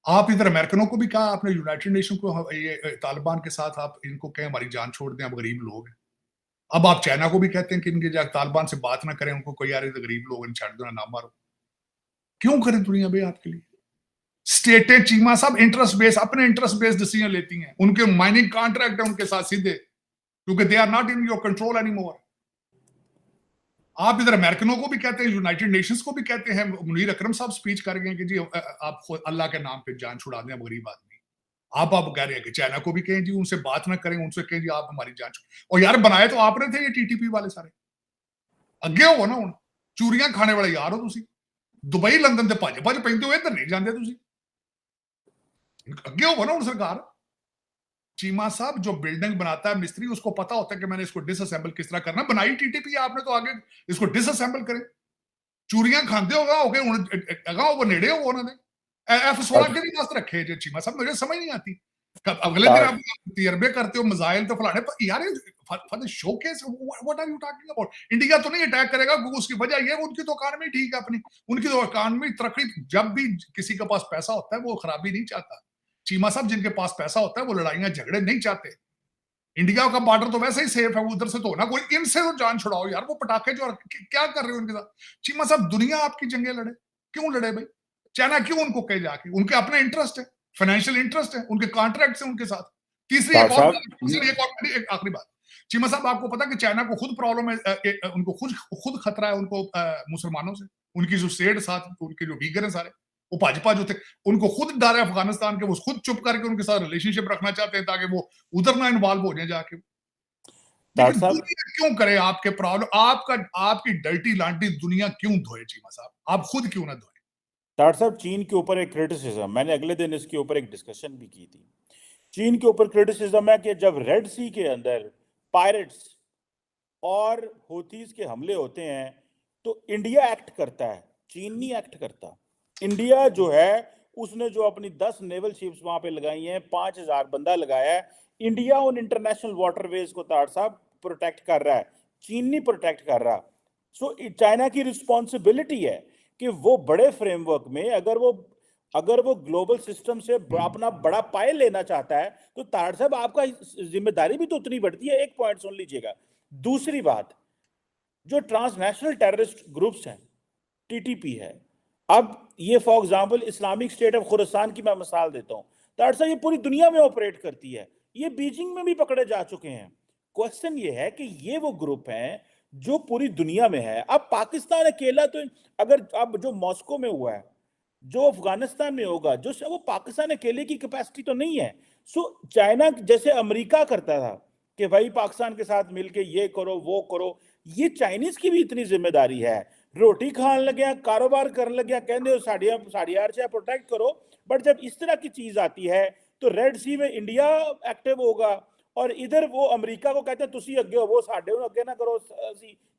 आप इधर अमेरिकनों को भी कहा, आपने यूनाइटेड नेशन को, ये तालिबान के साथ आप इनको कहें हमारी जान छोड़ दें, आप गरीब लोग हैं। अब आप चाइना को भी कहते हैं कि इनके जाकर तालिबान से बात ना करें, उनको कोई यार तो गरीब लोग छाड़ दो ना मारो। क्यों करें दुनिया भाई आपके लिए? स्टेटें चीमा साहब इंटरेस्ट बेस्ड, अपने इंटरेस्ट बेस्ड डिसीजन लेती हैं। उनके माइनिंग कॉन्ट्रैक्ट है उनके साथ सीधे, क्योंकि they are not in your control any more. आप इधर अमेरिकनों को भी कहते हैं, यूनाइटेड नेशंस को भी कहते हैं। मुनीर अकरम साहब स्पीच कर गए कि जी आप अल्लाह के नाम पे जान छुड़ा दें गरीब आदमी। आप कह रहे हैं कि चाइना को भी कहें जी उनसे बात ना करें, उनसे कहें जी आप हमारी जान। और यार बनाए तो आपने थे ये टीटीपी वाले सारे, अगे हो ना। हुण चूरियां खाने वाले यार हो तुसी, दुबई लंदन ते भज भज पैंदे हो, इधर नहीं जाते तुसी, अगे हो ना हुण सरकार। चीमा साहब, जो बिल्डिंग बनाता है मिस्त्री, उसको पता होता है कि मैंने इसको डिसअसेंबल किस तरह करना। बनाई टीटीपी आपने, तो आगे इसको डिसअसेंबल करें। चूरियां खांदे होगा हो गए हुण अगा वो नेड़े हो उन्होंने F-16 के भी वास्ते रखे जे चीमा साहब, मुझे समझ नहीं आती। अगले दिन आप तजर्बे करते हो मिसाइल तो फलाने पर, यार for the showcase what are you talking about? India तो नहीं अटैक करेगा, उसकी वजह ये उनकी तो इकॉनमी ठीक है अपनी, उनकी तो इकॉनमी तरक्की। जब भी किसी के पास पैसा होता है वो खराबी नहीं चाहता। चीमा साहब, जिनके पास पैसा होता है वो लड़ाइयां झगड़े नहीं चाहते। इंडिया का बॉर्डर तो वैसे ही सेफ है, वो उधर से तो ना कोई, इनसे तो जान छुड़ाओ यार। वो पटाखे जो क्या कर रहे हो उनके साथ? चीमा साहब, दुनिया आपकी जंगे लड़े, क्यों लड़े भाई? चाइना क्यों उनको कहे जाके? उनके अपने इंटरेस्ट है, फाइनेंशियल इंटरेस्ट है, उनके कॉन्ट्रैक्ट है उनके साथ। तीसरी एक आखिरी बात, चीमा साहब, आपको पता कि चाइना को खुद प्रॉब्लम है, उनको खुद खतरा है उनको मुसलमानों से। उनकी जो सेठ साथ, उनके जो वीगर है सारे, वो भाजपा जो थे, उनको खुद डर है अफगानिस्तान के। वो खुद चुप करके उनके साथ रिलेशनशिप रखना चाहते हैं ताकि वो उधर ना इन्वॉल्व हो जाए जाके। लेकिन दुनिया क्यों करे आपके प्रॉब्लम? आपकी डर्टी लांटी दुनिया क्यों धोए चीमा साहब? आप खुद क्यों ना धोए? डॉक्टर साहब, चीन के ऊपर एक क्रिटिसिज्म, मैंने अगले दिन इसके ऊपर एक डिस्कशन भी की थी। चीन के ऊपर क्रिटिसिज्म है कि जब रेड सी के अंदर पायरेट्स और हूथीज के हमले होते हैं तो इंडिया एक्ट करता है, चीन नहीं एक्ट करता। इंडिया जो है उसने जो अपनी 10 नेवल शिप्स वहां पे लगाई हैं, 5000 बंदा लगाया है। इंडिया उन इंटरनेशनल वाटरवेज को ताड़ साहब प्रोटेक्ट कर रहा है, चीन नहीं प्रोटेक्ट कर रहा। सो चाइना की रिस्पॉन्सिबिलिटी है कि वो बड़े फ्रेमवर्क में अगर वो ग्लोबल सिस्टम से अपना बड़ा पाए लेना चाहता है तो ताड़ साहब आपका जिम्मेदारी भी तो उतनी बढ़ती है। एक पॉइंट सुन लीजिएगा। दूसरी बात, जो ट्रांसनेशनल टेररिस्ट ग्रुप्स हैं, टीटीपी है, अब ये for example Islamic state of Khorasan की मैं मिसाल देता हूं, ताड़ साहब ये पूरी दुनिया में ऑपरेट करती है, ये बीजिंग में भी पकड़े जा चुके हैं। क्वेश्चन ये है कि ये वो ग्रुप हैं जो पूरी दुनिया में है। अब पाकिस्तान अकेला तो, अगर अब जो मॉस्को में हुआ है, जो अफगानिस्तान में होगा, जो वो पाकिस्तान अकेले की कैपेसिटी तो नहीं है। सो चाइना जैसे अमेरिका करता था कि भाई पाकिस्तान के साथ मिलके ये करो वो करो, ये चाइनीज की भी इतनी जिम्मेदारी है। रोटी खान लगे, कारोबार करने लगे, कहते साड़ी से प्रोटेक्ट करो, बट जब इस तरह की चीज आती है तो रेड सी में इंडिया एक्टिव होगा और इधर वो अमेरिका को कहते हैं तुसी अगे हो, वो साढ़े अगे ना करो,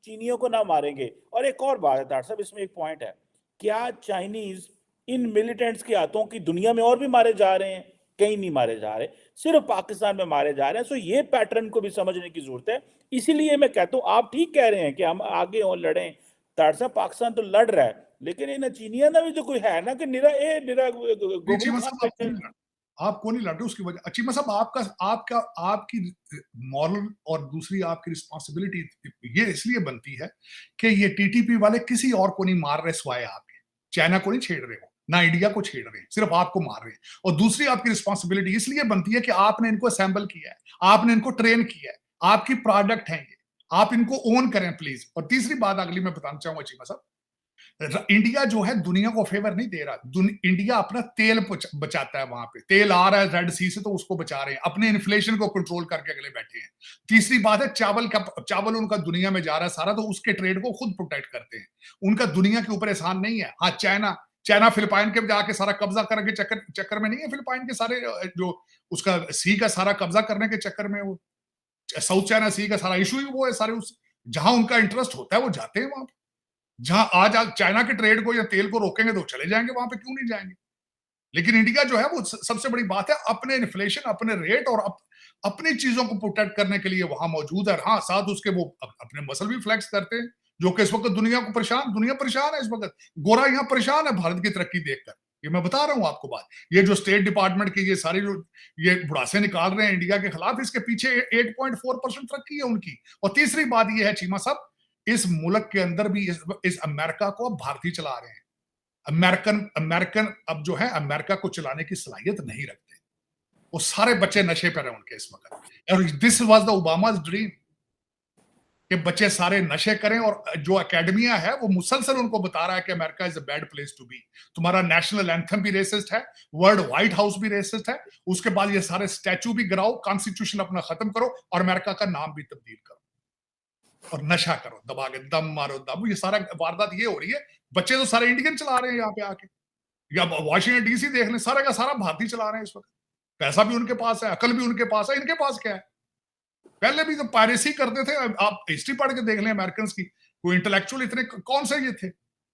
चीनियों को ना मारेंगे। और एक और बात है डॉक्टर साहब, इसमें एक पॉइंट है, क्या चाइनीज इन मिलिटेंट्स के हाथों की दुनिया में और भी मारे जा रहे हैं? कहीं नहीं मारे जा रहे, सिर्फ पाकिस्तान में मारे जा रहे हैं। सो ये पैटर्न को भी समझने की जरूरत है। इसीलिए मैं कहता हूं, आप ठीक कह रहे हैं कि हम आगे और लड़ें, डॉक्टर साहब पाकिस्तान तो लड़ रहा है, लेकिन इन चीनिया ना भी तो कोई है ना कि निरा आपको नहीं लड़ रहे उसकी वजह। चीमा साहब, आपकी मॉरल और दूसरी आपकी रिस्पॉन्सिबिलिटी ये इसलिए बनती है कि ये टीटीपी वाले किसी और को नहीं मार रहे सिवाय आपके। चाइना को नहीं छेड़ रहे हो, ना इंडिया को छेड़ रहे हैं, सिर्फ आपको मार रहे हैं। और दूसरी आपकी रिस्पॉन्सिबिलिटी इसलिए बनती है कि आपने इनको असेंबल किया है, आपने इनको ट्रेन किया है, आपकी प्रोडक्ट है ये, आप इनको ओन करें प्लीज। और तीसरी बात अगली मैं बताना चाहूंगा चीमा साहब, इंडिया जो है दुनिया को फेवर नहीं दे रहा। इंडिया अपना तेल बचाता है, वहां पे तेल आ रहा है रेड सी से तो उसको बचा रहे हैं, अपने इन्फ्लेशन को कंट्रोल करके अगले बैठे हैं। तीसरी बात है चावल उनका दुनिया में जा रहा है सारा, तो उसके ट्रेड को खुद प्रोटेक्ट करते हैं। उनका दुनिया के ऊपर एहसान नहीं है। हाँ, चाइना फिलिपाइन के जाके सारा कब्जा करके चक्कर में नहीं है, फिलिपाइन के सारे जो उसका सी का सारा कब्जा करने के चक्कर में वो साउथ चाइना सी का सारा इशू ही वो है, सारे उस जहां उनका इंटरेस्ट होता है वो जाते हैं वहां पे। जहां आज चाइना के ट्रेड को या तेल को रोकेंगे तो चले जाएंगे वहां पे, क्यों नहीं जाएंगे। लेकिन इंडिया जो है वो सबसे बड़ी बात है अपने इन्फ्लेशन, अपने रेट और अपनी चीजों को प्रोटेक्ट करने के लिए वहां मौजूद है। हाँ, साथ उसके वो अपने मसल भी फ्लेक्स करते हैं, जो कि इस वक्त दुनिया परेशान है इस वक्त। गोरा यहाँ परेशान है भारत की तरक्की देखकर, ये मैं बता रहा हूं आपको बात। ये जो स्टेट डिपार्टमेंट की ये सारी जो ये बुढ़ासे निकाल रहे हैं इंडिया के खिलाफ, इसके पीछे 8.4% तरक्की है उनकी। और तीसरी बात ये है चीमा साहब, इस मुल्क के अंदर भी इस अमेरिका को अब भारतीय चला रहे हैं। अमेरिकन अब जो है अमेरिका को चलाने की सलाहियत नहीं रखते। वो सारे बच्चे नशे पर हैं उनके इस वक्त। और दिस वाज द ओबामा's ड्रीम कि बच्चे सारे नशे करें। और जो एकेडमिया है वो मुसलसल उनको बता रहा है कि America is a bad place to be. तुम्हारा नेशनल एंथम भी रेसिस्ट है, वर्ल्ड व्हाइट हाउस भी रेसिस्ट है, उसके बाद ये सारे स्टैचू भी गिराओ, कॉन्स्टिट्यूशन अपना खत्म करो और अमेरिका का नाम भी तब्दील करो और नशा करो, दबा के दम मारो दम। ये सारा वारदात ये हो रही है। बच्चे तो सारे इंडियन चला रहे हैं यहाँ पे आके, या वॉशिंगटन डीसी देख लें, सारे का सारा भारतीय चला रहे हैं इस वक्त। पैसा भी उनके पास है, अकल भी उनके पास है, इनके पास क्या है। पहले भी तो पायरेसी करते थे, आप हिस्ट्री पढ़ के देख लें अमेरिकन की, कोई इंटेलेक्चुअल इतने कौन से ये थे।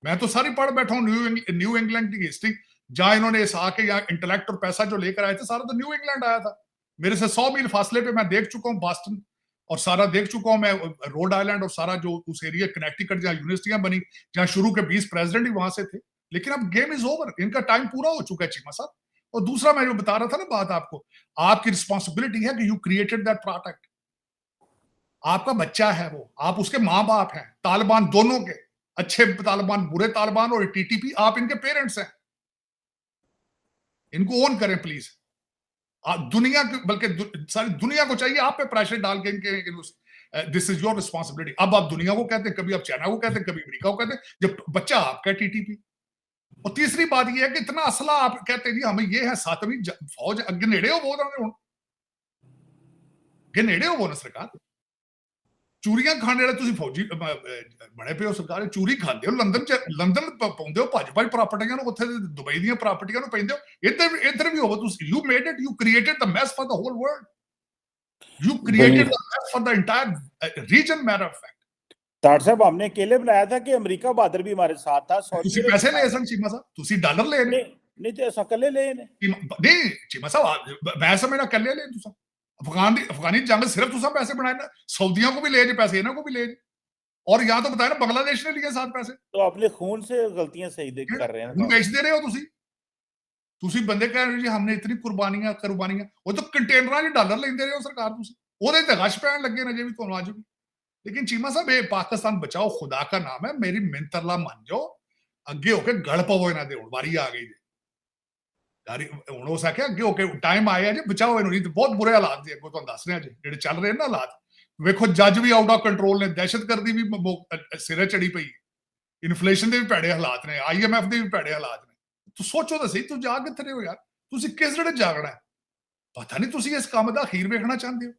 मैं तो सारी पढ़ बैठा हूँ न्यू इंग्लैंड की हिस्ट्री, जहां इन्होंने इस आके यहाँ इंटेलेक्ट और पैसा जो लेकर आए थे, सारा तो न्यू इंग्लैंड आया था। मेरे से 100 मील फासले पे मैं देख चुका हूँ बॉस्टन, और सारा देख चुका हूं मैं रोड आइलैंड, और सारा जो उस एरिया कनेक्टिकट जहां यूनिवर्सिटियां बनी, जहां शुरू के 20 प्रेसिडेंट ही वहां से थे। लेकिन अब गेम इज ओवर, इनका टाइम पूरा हो चुका है चीमा साहब। और दूसरा मैं जो बता रहा था ना बात आपको, आपकी रिस्पॉन्सिबिलिटी है कि यू क्रिएटेड दैट प्रोडक्ट। आपका बच्चा है वो, आप उसके माँ बाप हैं, तालिबान दोनों के, अच्छे तालिबान, बुरे तालिबान, और टीटीपी आप इनके पेरेंट्स हैं। इनको ओन करें प्लीज। दुनिया बल्कि सारी दुनिया को चाहिए आप पे प्रेशर डाल के इनके दिस इज योर रिस्पॉन्सिबिलिटी। अब आप दुनिया को कहते हैं, कभी आप चाइना को कहते हैं, कभी अमेरिका को कहते हैं, जब बच्चा आपका टीटीपी। और तीसरी बात यह है कि इतना असला आप कहते हैं जी हमें ये है, 7वीं फौज अगे नेड़े हो वो अगे नेड़े हो वो ना सरकार। चूरियां खाने वाले तुम फौजी बने पे हो सरकार, चूरी खाते हो, लंदन पाਉਂਦੇ ਹੋ ਭੱਜ ਪ੍ਰਾਪਰਟੀਆਂ ਨੂੰ, ਉੱਥੇ ਦੁਬਈ ਦੀਆਂ ਪ੍ਰਾਪਰਟੀਆਂ ਨੂੰ ਪੈਂਦੇ ਹੋ। ਇੱਧਰ ਵੀ ਹੋਵੋ ਤੁਸੀਂ। you made it, you created the mess for the whole world, you created the mess for the entire region। matter of fact तार साहब हमने अकेले बनाया था कि अमेरिका बहादुर भी हमारे साथ था। ਤੁਸੀਂ ਪੈਸੇ ਲਏ ਸਨ ਚੀਮਾ ਸਾਹਿਬ, ਤੁਸੀਂ ਡਾਲਰ ਲਏ ਨੇ? नहीं तो ऐसा कले ले नहीं चीमा साहब, मैं समझना कले ले तुसा अफगानी जंग सिर्फ तुसा पैसे बनाए ना, सऊदियों को भी ले जे पैसे, इन्हों को भी ले जे। और यहाँ तो बताया ना बांग्लादेश ने लिए साथ पैसे। तो अपने खून से गलतियां सही कर रहे हैं, बेच दे रहे हो तुसी बंदे कह रहे हो जी हमने इतनी कुर्बानियां, वो तो कंटेनर डॉलर लेंदे रहे हो सरकार तुसी, ओदे ते गश पैन लगे ने जे भी तुहानू अज भी। लेकिन चीमा साहब ये पाकिस्तान बचाओ खुदा का नाम है, मेरी मिन्नत अल्लाह मान जाओ, अगे होके गल पवो इन्हां दे, हुण वारी आ गई जी। ਹੁਣ ਹੋ ਸਕਿਆ ਅੱਗੇ ਹੋ ਕੇ ਟਾਈਮ ਆਇਆ ਜੀ, ਬਚਾਓ ਇਹਨੂੰ, ਨਹੀਂ ਤਾਂ ਬਹੁਤ ਬੁਰੇ ਹਾਲਾਤ ਜੀ ਅੱਗੋਂ ਤੁਹਾਨੂੰ ਦੱਸ ਰਿਹਾ ਜੀ ਜਿਹੜੇ ਚੱਲ ਰਹੇ ਨਾ ਹਾਲਾਤ। ਵੇਖੋ ਜੱਜ ਵੀ ਆਊਟ ਆਫ ਕੰਟਰੋਲ ਨੇ, ਦਹਿਸ਼ਤਗਰਦੀ ਵੀ ਸਿਰੇ ਚੜੀ ਪਈ, ਇਨਫਲੇਸ਼ਨ ਦੇ ਵੀ ਭੈੜੇ ਹਾਲਾਤ ਨੇ, IMF ਦੇ ਵੀ ਭੈੜੇ ਹਾਲਾਤ ਨੇ। ਤੂੰ ਸੋਚੋ ਤਾਂ ਸਹੀ, ਤੂੰ ਜਾਗ ਕਿੱਥੇ ਰਹੇ ਹੋ ਯਾਰ, ਤੁਸੀਂ ਕਿਸ ਜਿਹੜੇ ਜਾਗਣਾ ਹੈ? ਪਤਾ ਨਹੀਂ ਤੁਸੀਂ ਇਸ ਕੰਮ ਦਾ ਅਖੀਰ ਵੇਖਣਾ ਚਾਹੁੰਦੇ ਹੋ।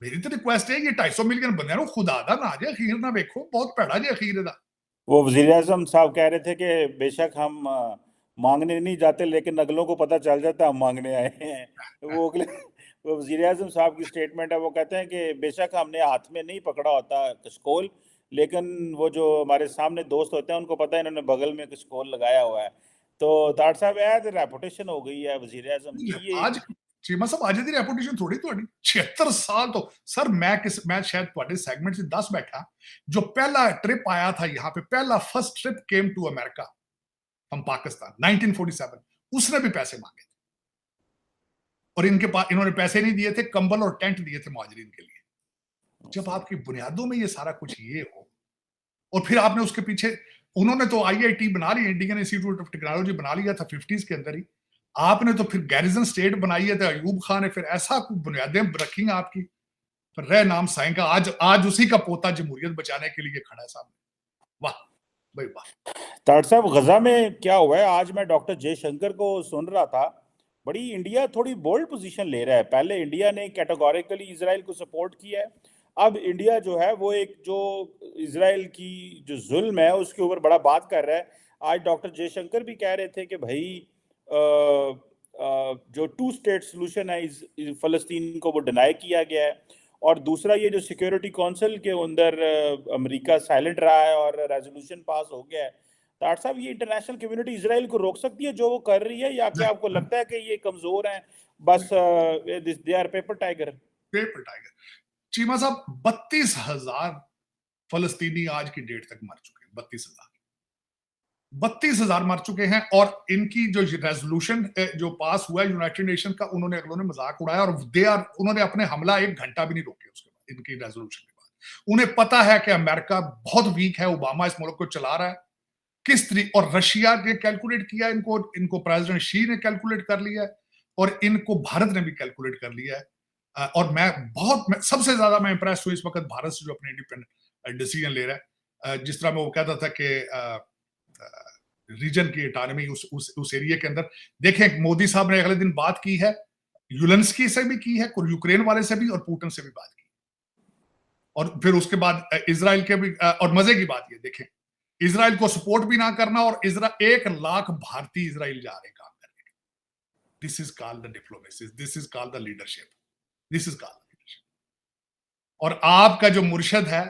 ਮੇਰੀ ਤਾਂ ਰਿਕੁਐਸਟ ਹੈ ਇਹ 250 ਮਿਲੀਅਨ ਬੰਦਿਆਂ ਨੂੰ ਖੁਦਾ ਦਾ ਨਾ ਜੇ ਅਖੀਰ ਨਾ ਵੇਖੋ, ਬਹੁਤ ਭੈੜਾ ਜੇ अखीर ਇਹਦਾ। वो वजीर आजम साहब कह रहे थे कि बेशक हम मांगने नहीं जाते लेकिन अगलों को पता चल जाता हम मांगने आए हैं। वो वजीर आजम साहब की स्टेटमेंट है, वो कहते हैं कि बेशक हमने हाथ में नहीं पकड़ा होता कशकोल, लेकिन वो जो हमारे सामने दोस्त होते हैं उनको पता है इन्होंने बगल में कशकोल लगाया हुआ है। तो तार साहब एज रेपुटेशन हो गई है वजीर आजम की। आज चीमा साहब आज दी रेपुटेशन थोड़ी ਤੁਹਾਡੀ 76 साल तो सर मैं शायद ਤੁਹਾਡੇ सेगमेंट से 10 बैठा, जो पहला ट्रिप आया था यहाँ पे, पहला first trip came to America from Pakistan 1947, उसने भी पैसे मांगे थे और इनके पास इन्होंने पैसे नहीं दिए थे, कंबल और टेंट दिए थे मुहाजिरीन के लिए। जब आपकी बुनियादों में ये सारा कुछ ये हो, और फिर आपने उसके पीछे, उन्होंने तो IIT बना लिया, इंडियन इंस्टीट्यूट ऑफ टेक्नोलॉजी बना लिया था 50s के अंदर ही, आपने तो फिर गैरिजन स्टेट बनाई है, तो अयूब खान ने फिर ऐसा बुनियादें रखी आपकी, फिर रह नाम साईं का, आज उसी का पोता जमहूरियत बचाने के लिए खड़ा है सामने। वाह भाई वाह। ताड़ साहब गजा में क्या हुआ है, आज मैं डॉक्टर जयशंकर को सुन रहा था, बड़ी इंडिया थोड़ी बोल्ड पोजीशन ले रहा है। पहले इंडिया ने कैटेगोरिकली इजराइल को सपोर्ट किया है, अब इंडिया जो है वो एक जो इजराइल की जो जुल्म है उसके ऊपर बड़ा बात कर रहा है। आज डॉक्टर जयशंकर भी कह रहे थे कि भाई जो टू स्टेट सोल्यूशन है इस फलस्तीन को वो डिनाई किया गया है, और दूसरा ये जो सिक्योरिटी काउंसिल के अंदर अमेरिका साइलेंट रहा है और रेजोल्यूशन पास हो गया है। डॉक्टर साहब, ये इंटरनेशनल कम्युनिटी इजराइल को रोक सकती है जो वो कर रही है, या क्या आपको लगता है कि ये कमजोर हैं, बस they are paper tiger? Paper tiger Cheema साहब, 32,000 फलस्तीनी आज की डेट तक मर चुके हैं। 32,000 मर चुके हैं, और इनकी जो रेजोल्यूशन जो पास हुआ है यूनाइटेड नेशन का, उन्होंने मजाक उड़ाया, और उन्होंने अपने हमला 1 घंटा भी नहीं रोके उसके बाद, इनकी रेजोल्यूशन के बाद। उन्हें पता है कि अमेरिका बहुत वीक है, ओबामा इस मुल्क को चला रहा है किस तरीके, और रशिया ने कैलकुलेट किया इनको प्रेसिडेंट शी ने कैलकुलेट कर लिया है, और इनको भारत ने भी कैलकुलेट कर लिया है। और मैं सबसे ज्यादा मैं इंप्रेस हूं इस वक्त भारत से, जो अपने इंडिपेंडेंट डिसीजन ले रहा है। जिस तरह मैं वो कहता था कि रीजन की ऑटोनॉमी उस एरिया के अंदर, देखें मोदी साहब ने अगले दिन बात की है, यूलेंस्की से भी की है, यूक्रेन वाले से भी, और पुतिन से भी बात की, और फिर उसके बाद इजराइल के भी। और मजे की बात ये देखें, इजराइल को सपोर्ट भी ना करना, और 1 लाख भारतीय इजराइल जा रहे काम करने। This is called the diplomacy, this is called the leadership, this is called the leadership. और आपका जो मुर्शद है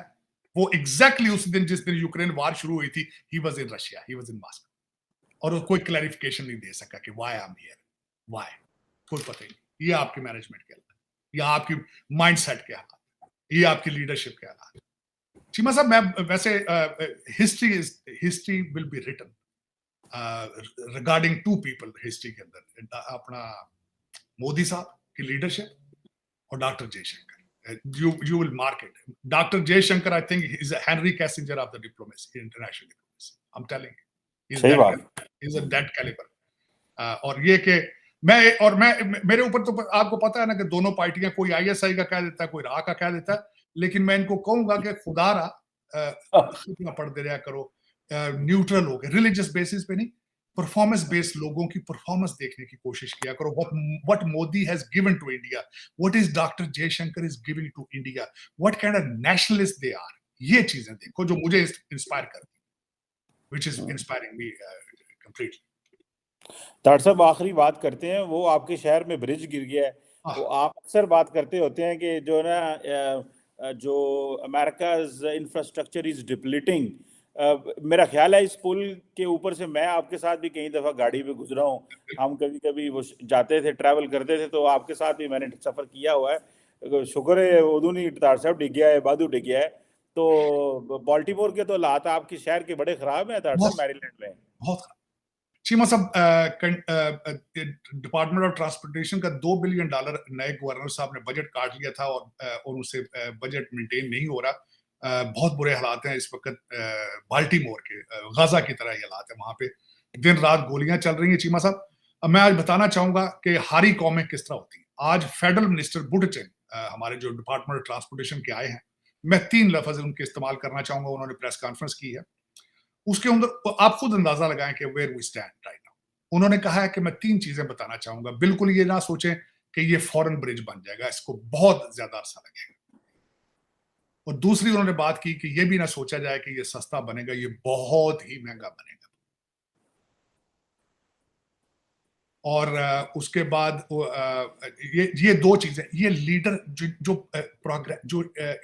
वो एग्जैक्टली उस दिन जिस दिन यूक्रेन वार शुरू हुई थी, he was in Russia, he was in Moscow, और वो कोई क्लैरिफिकेशन नहीं दे सका कि why I am here, why, कोई पता ही नहीं। ये आपकी मैनेजमेंट के हालात, या आपकी माइंडसेट के हालात, ये आपकी लीडरशिप के हालात। चीमा साहब, मैं वैसे history will be written regarding 2 people history के अंदर, अपना मोदी साहब की लीडरशिप और doctor Jaishankar. You will mark it. Dr. Jaishankar, I think, is a Henry Kissinger of the diplomacy, international diplomacy. I'm telling you, he's a that caliber. और ये कि मेरे ऊपर तो आपको पता है ना कि दोनों पार्टियां, कोई ISI का कह देता है, कोई रा का कह देता है, लेकिन मैं इनको कहूंगा कि खुदारा कितना पढ़ दे रहा करो, न्यूट्रल हो गए, रिलीजियस बेसिस पे नहीं, परफॉर्मेंस बेस्ड लोगों की परफॉर्मेंस देखने की कोशिश किया करो। what Modi has given to India, what is Dr. Jaishankar is giving to India, what kind of nationalists they are, ये चीजें देखो जो मुझे इंस्पायर करती है, which is inspiring me completely. Doctor साहब, आखिरी बात करते हैं, वो आपके शहर में ब्रिज गिर गया है, तो आप अक्सर बात करते होते हैं कि जो ना जो अमेरिकाज इंफ्रास्ट्रक्चर इज डिप्लीटिंग। मेरा ख्याल है इस पुल के ऊपर से मैं आपके साथ भी कई दफ़ा गाड़ी पे गुजरा हूँ, हम कभी कभी वो जाते थे, ट्रैवल करते थे, तो आपके साथ भी मैंने सफ़र किया हुआ है। शुक्र है उदू नहीं डॉक्टर साहब डिग गया है, बादू डिग गया है। तो बाल्टीमोर के तो हालात आपके शहर के बड़े ख़राब हैं डॉक्टर साहब, मैरीलैंड में बहुत खराब। चीमा साहब, डिपार्टमेंट ऑफ ट्रांसपोर्टेशन का $2 बिलियन नए गवर्नर साहब ने बजट काट लिया था, और उनसे बजट मेंटेन नहीं हो रहा। बहुत बुरे हालात हैं इस वक्त बाल्टीमोर के, गाजा की तरह ही हालात है वहां पे, दिन रात गोलियां चल रही हैं। चीमा साहब, मैं आज बताना चाहूंगा कि हारी कौमें किस तरह होती हैं। आज फेडरल मिनिस्टर बुटचेन हमारे जो डिपार्टमेंट ऑफ ट्रांसपोर्टेशन के आए हैं, मैं 3 लफ्ज उनके इस्तेमाल करना चाहूंगा, उन्होंने प्रेस कॉन्फ्रेंस की है, उसके अंदर आप खुद अंदाजा लगाएं कि where we stand right now. उन्होंने कहा है कि मैं 3 चीजें बताना चाहूंगा, बिल्कुल ये ना सोचें कि ये फॉरेन ब्रिज बन जाएगा, इसको बहुत ज्यादा अरसा लगेगा। और दूसरी उन्होंने बात की कि ये भी ना सोचा जाए कि ये सस्ता बनेगा, ये बहुत ही महंगा बनेगा। और उसके बाद ये 2 चीजें, ये लीडर जो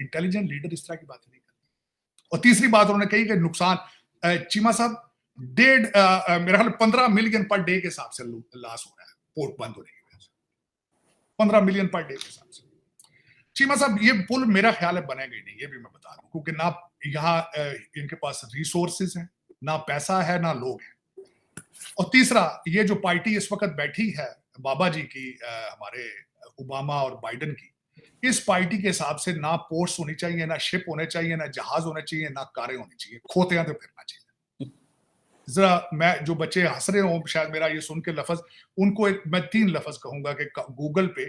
इंटेलिजेंट लीडर इस तरह की बातें नहीं करते। और तीसरी बात उन्होंने कही कि नुकसान, चीमा साहब, मेरा ख्याल 15 मिलियन पर डे के हिसाब से लॉस हो रहा है पोर्ट बंद होने की वजह से, 15 मिलियन पर डे के हिसाब से। चीमा साहब, ये पुल मेरा ख्याल है बनेगा ही नहीं, ये भी मैं बता दूं, क्योंकि ना यहाँ इनके पास रिसोर्सेज हैं, ना पैसा है, ना लोग हैं। और तीसरा, ये जो पार्टी इस वक्त बैठी है बाबा जी की, हमारे ओबामा और बाइडेन की, इस पार्टी के हिसाब से ना पोर्ट्स होनी चाहिए, ना शिप होने चाहिए, ना जहाज होने चाहिए, ना कारें होनी चाहिए, खोतियां तो फिरना चाहिए। जरा मैं जो बच्चे हंस रहे हो शायद मेरा ये सुन के लफ्ज, उनको मैं 3 लफ्ज कहूंगा कि गूगल पे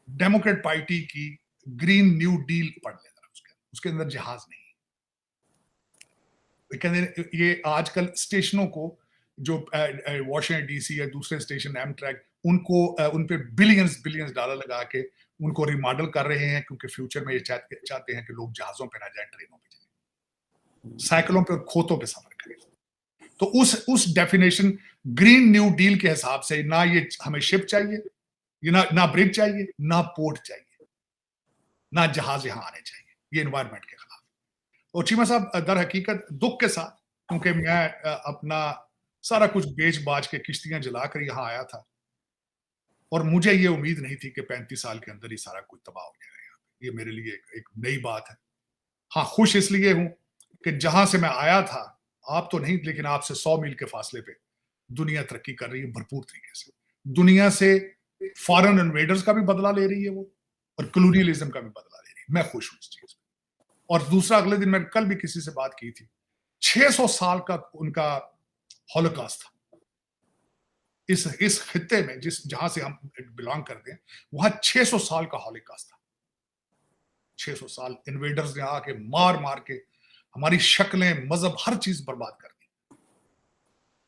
डेमोक्रेट पार्टी की ग्रीन न्यू डील पढ़ लेना, उसके अंदर जहाज नहीं। ये आजकल स्टेशनों को जो वॉशिंगटन डीसी या दूसरे स्टेशन एमट्रैक, उन पे बिलियंस डॉलर लगा के उनको रिमॉडल कर रहे हैं, क्योंकि फ्यूचर में ये चाहते हैं कि लोग जहाजों पे ना जाए, ट्रेनों पे जाए, साइकिलों पे और खोतों पे सफर करें। तो उस डेफिनेशन ग्रीन न्यू डील के हिसाब से ना ये हमें शिप चाहिए, ये ना ब्रिज चाहिए, ना पोर्ट चाहिए, ना जहाज यहां आने चाहिए, ये एनवायरमेंट के खिलाफ। और चीमा साहब, दर हकीकत दुख के साथ, क्योंकि मैं अपना सारा कुछ बेच बाज के किश्तियां जलाकर यहां आया था और मुझे ये उम्मीद नहीं थी कि 35 साल के अंदर ही सारा कुछ तबाह हो जाएगा। ये मेरे लिए एक नई बात है। हाँ, खुश इसलिए हूं कि जहां से मैं आया था, आप तो नहीं, लेकिन आपसे 100 मील के फासले पे दुनिया तरक्की कर रही है भरपूर तरीके से। दुनिया से फॉरेन इन्वेडर्स का भी बदला ले रही है वो, और कॉलोनियलिज्म का भी बदला ले रही है। मैं खुश हूं इस चीज में। और दूसरा, अगले दिन मैं कल भी किसी से बात की थी, 600 साल का उनका हॉलोकॉस्ट था इस खित्ते में, जहां से हम बिलोंग करते हैं, वहां 600 साल का हॉलोकॉस्ट था। 600 साल इन्वेडर्स ने आके मार मार के हमारी शक्लें, मजहब, हर चीज बर्बाद कर दी,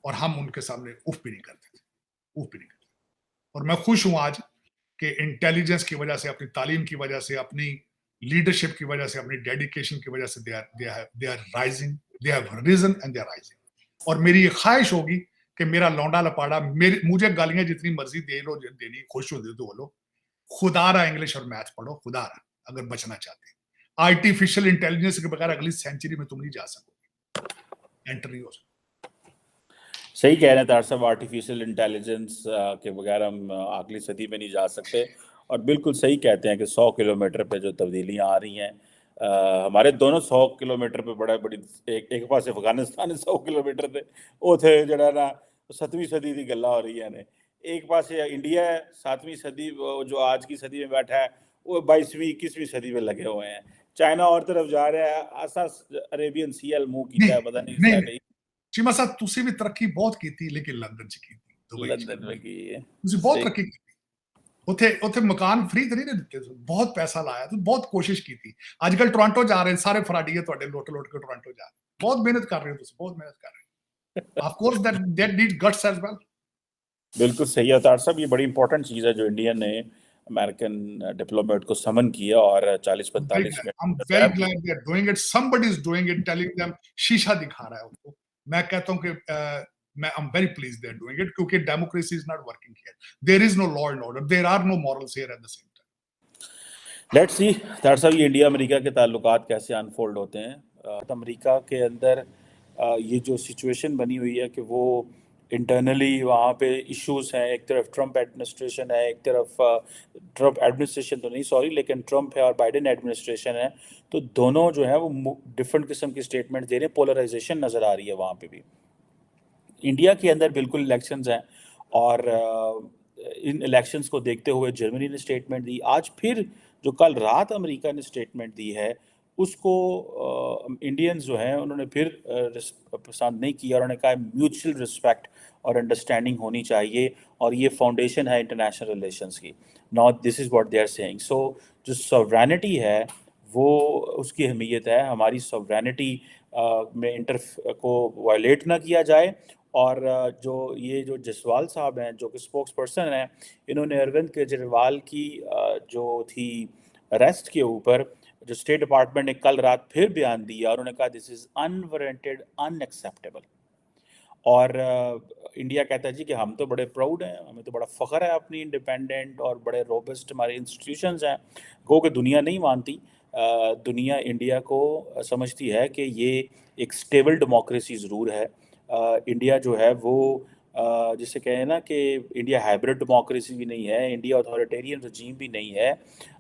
और हम उनके सामने उफ भी नहीं करते थे, उफ भी नहीं करते। और मैं खुश हूं आज कि इंटेलिजेंस की वजह से, अपनी तालीम की वजह से, अपनी लीडरशिप की वजह से, अपनी डेडिकेशन की वजह से they are rising, they have reason and they are rising. और मेरी ये ख्वाहिश होगी कि मेरा लौंडा लपाड़ा मुझे गालियां जितनी मर्जी देनी, खुश हो दे दो बोलो, खुदारा इंग्लिश और मैथ पढ़ो, खुदारा, अगर बचना चाहते हैं। आर्टिफिशियल इंटेलिजेंस के बगैर अगली सेंचुरी में तुम नहीं जा सकोगे, एंटर नहीं हो सकते। सही कह रहे हैं तार साहब, आर्टिफिशियल इंटेलिजेंस के बगैर हम अगली सदी में नहीं जा सकते। और बिल्कुल सही कहते हैं कि 100 किलोमीटर पे जो तब्दीलियां आ रही हैं, हमारे दोनों 100 किलोमीटर पे बड़ी एक पास अफगानिस्तान 100 किलोमीटर पे वो थे जरा ना 7वीं सदी की गल्ला हो रही है ने, एक पास इंडिया है 7वीं सदी, जो आज की सदी में बैठा है वो 22वीं 21वीं सदी में लगे हुए हैं। चाइना और तरफ जा रहा है, आसा अरेबियन सी एल मुंह कीता है, पता नहीं चीमा साहब, तुसी भी तरक्की बहुत की थी, लेकिन लंदन च की थी, दुबई लंदन में की है, तुसी बहुत तरक्की की थी। उथे मकान फ्री तो नहीं दिते, बहुत पैसा लाया, तो बहुत कोशिश की थी। आजकल टोरंटो जा रहे हैं सारे फराडिये, तुहाडे लोट लोट के टोरंटो जा रहे हैं, बहुत मेहनत कर रहे हो तुसी, बहुत मेहनत कर रहे हो। Of course that need guts as well. बिल्कुल सही है तार साहब, ये बड़ी इंपॉर्टेंट चीज है जो इंडिया ने अमेरिकन डिप्लोमेट को समन किया और 40-45 I'm very glad they're doing it. Somebody is doing it, telling them, शीशा दिखा रहा है उनको। मैं कहता हूँ कि I'm very pleased they're doing it, क्योंकि democracy is not working here. There is no law and order. There are no morals here at the same time. Let's see तार साहब, ये इंडिया अमेरिका के ताल्लुकात कैसे अनफोल्ड होते हैं। America के अंदर ये जो सिचुएशन बनी हुई है कि वो इंटरनली वहाँ पे इश्यूज हैं, एक तरफ ट्रम्प एडमिनिस्ट्रेशन है, एक तरफ ट्रम्प एडमिनिस्ट्रेशन तो नहीं सॉरी, लेकिन ट्रम्प है और बाइडेन एडमिनिस्ट्रेशन है, तो दोनों जो है वो डिफरेंट किस्म की स्टेटमेंट दे रहे हैं, पोलराइजेशन नज़र आ रही है वहाँ पे भी। इंडिया के अंदर बिल्कुल इलेक्शंस हैं, और इन इलेक्शंस को देखते हुए जर्मनी ने स्टेटमेंट दी, आज फिर जो कल रात अमेरिका ने स्टेटमेंट दी है उसको इंडियंस जो हैं उन्होंने फिर पसंद नहीं किया। उन्होंने कहा म्यूचुअल रिस्पेक्ट और अंडरस्टैंडिंग होनी चाहिए, और ये फाउंडेशन है इंटरनेशनल रिलेशंस की। Not this is what they are saying. So जो सॉवरेनिटी है वो उसकी अहमियत है, हमारी सॉवरेनिटी में इंटर को वायलेट ना किया जाए। और जो जसवाल साहब हैं जो कि स्पोक्स पर्सन हैं, इन्होंने अरविंद केजरीवाल की जो थी अरेस्ट के ऊपर जो स्टेट डिपार्टमेंट ने कल रात फिर बयान दिया, और उन्होंने कहा दिस इज़ अनवारंटेड, अनएक्सेप्टेबल। और इंडिया कहता है जी कि हम तो बड़े प्राउड हैं, हमें तो बड़ा फ़ख्र है अपनी इंडिपेंडेंट और बड़े रोबस्ट हमारे इंस्टीट्यूशंस हैं। गो कि दुनिया नहीं मानती, दुनिया इंडिया को समझती है कि ये एक स्टेबल डेमोक्रेसी ज़रूर है। इंडिया जो है वो जिसे कहें ना कि इंडिया हाइब्रिड डेमोक्रेसी भी नहीं है, इंडिया अथॉरिटेरियन रजीम भी नहीं है,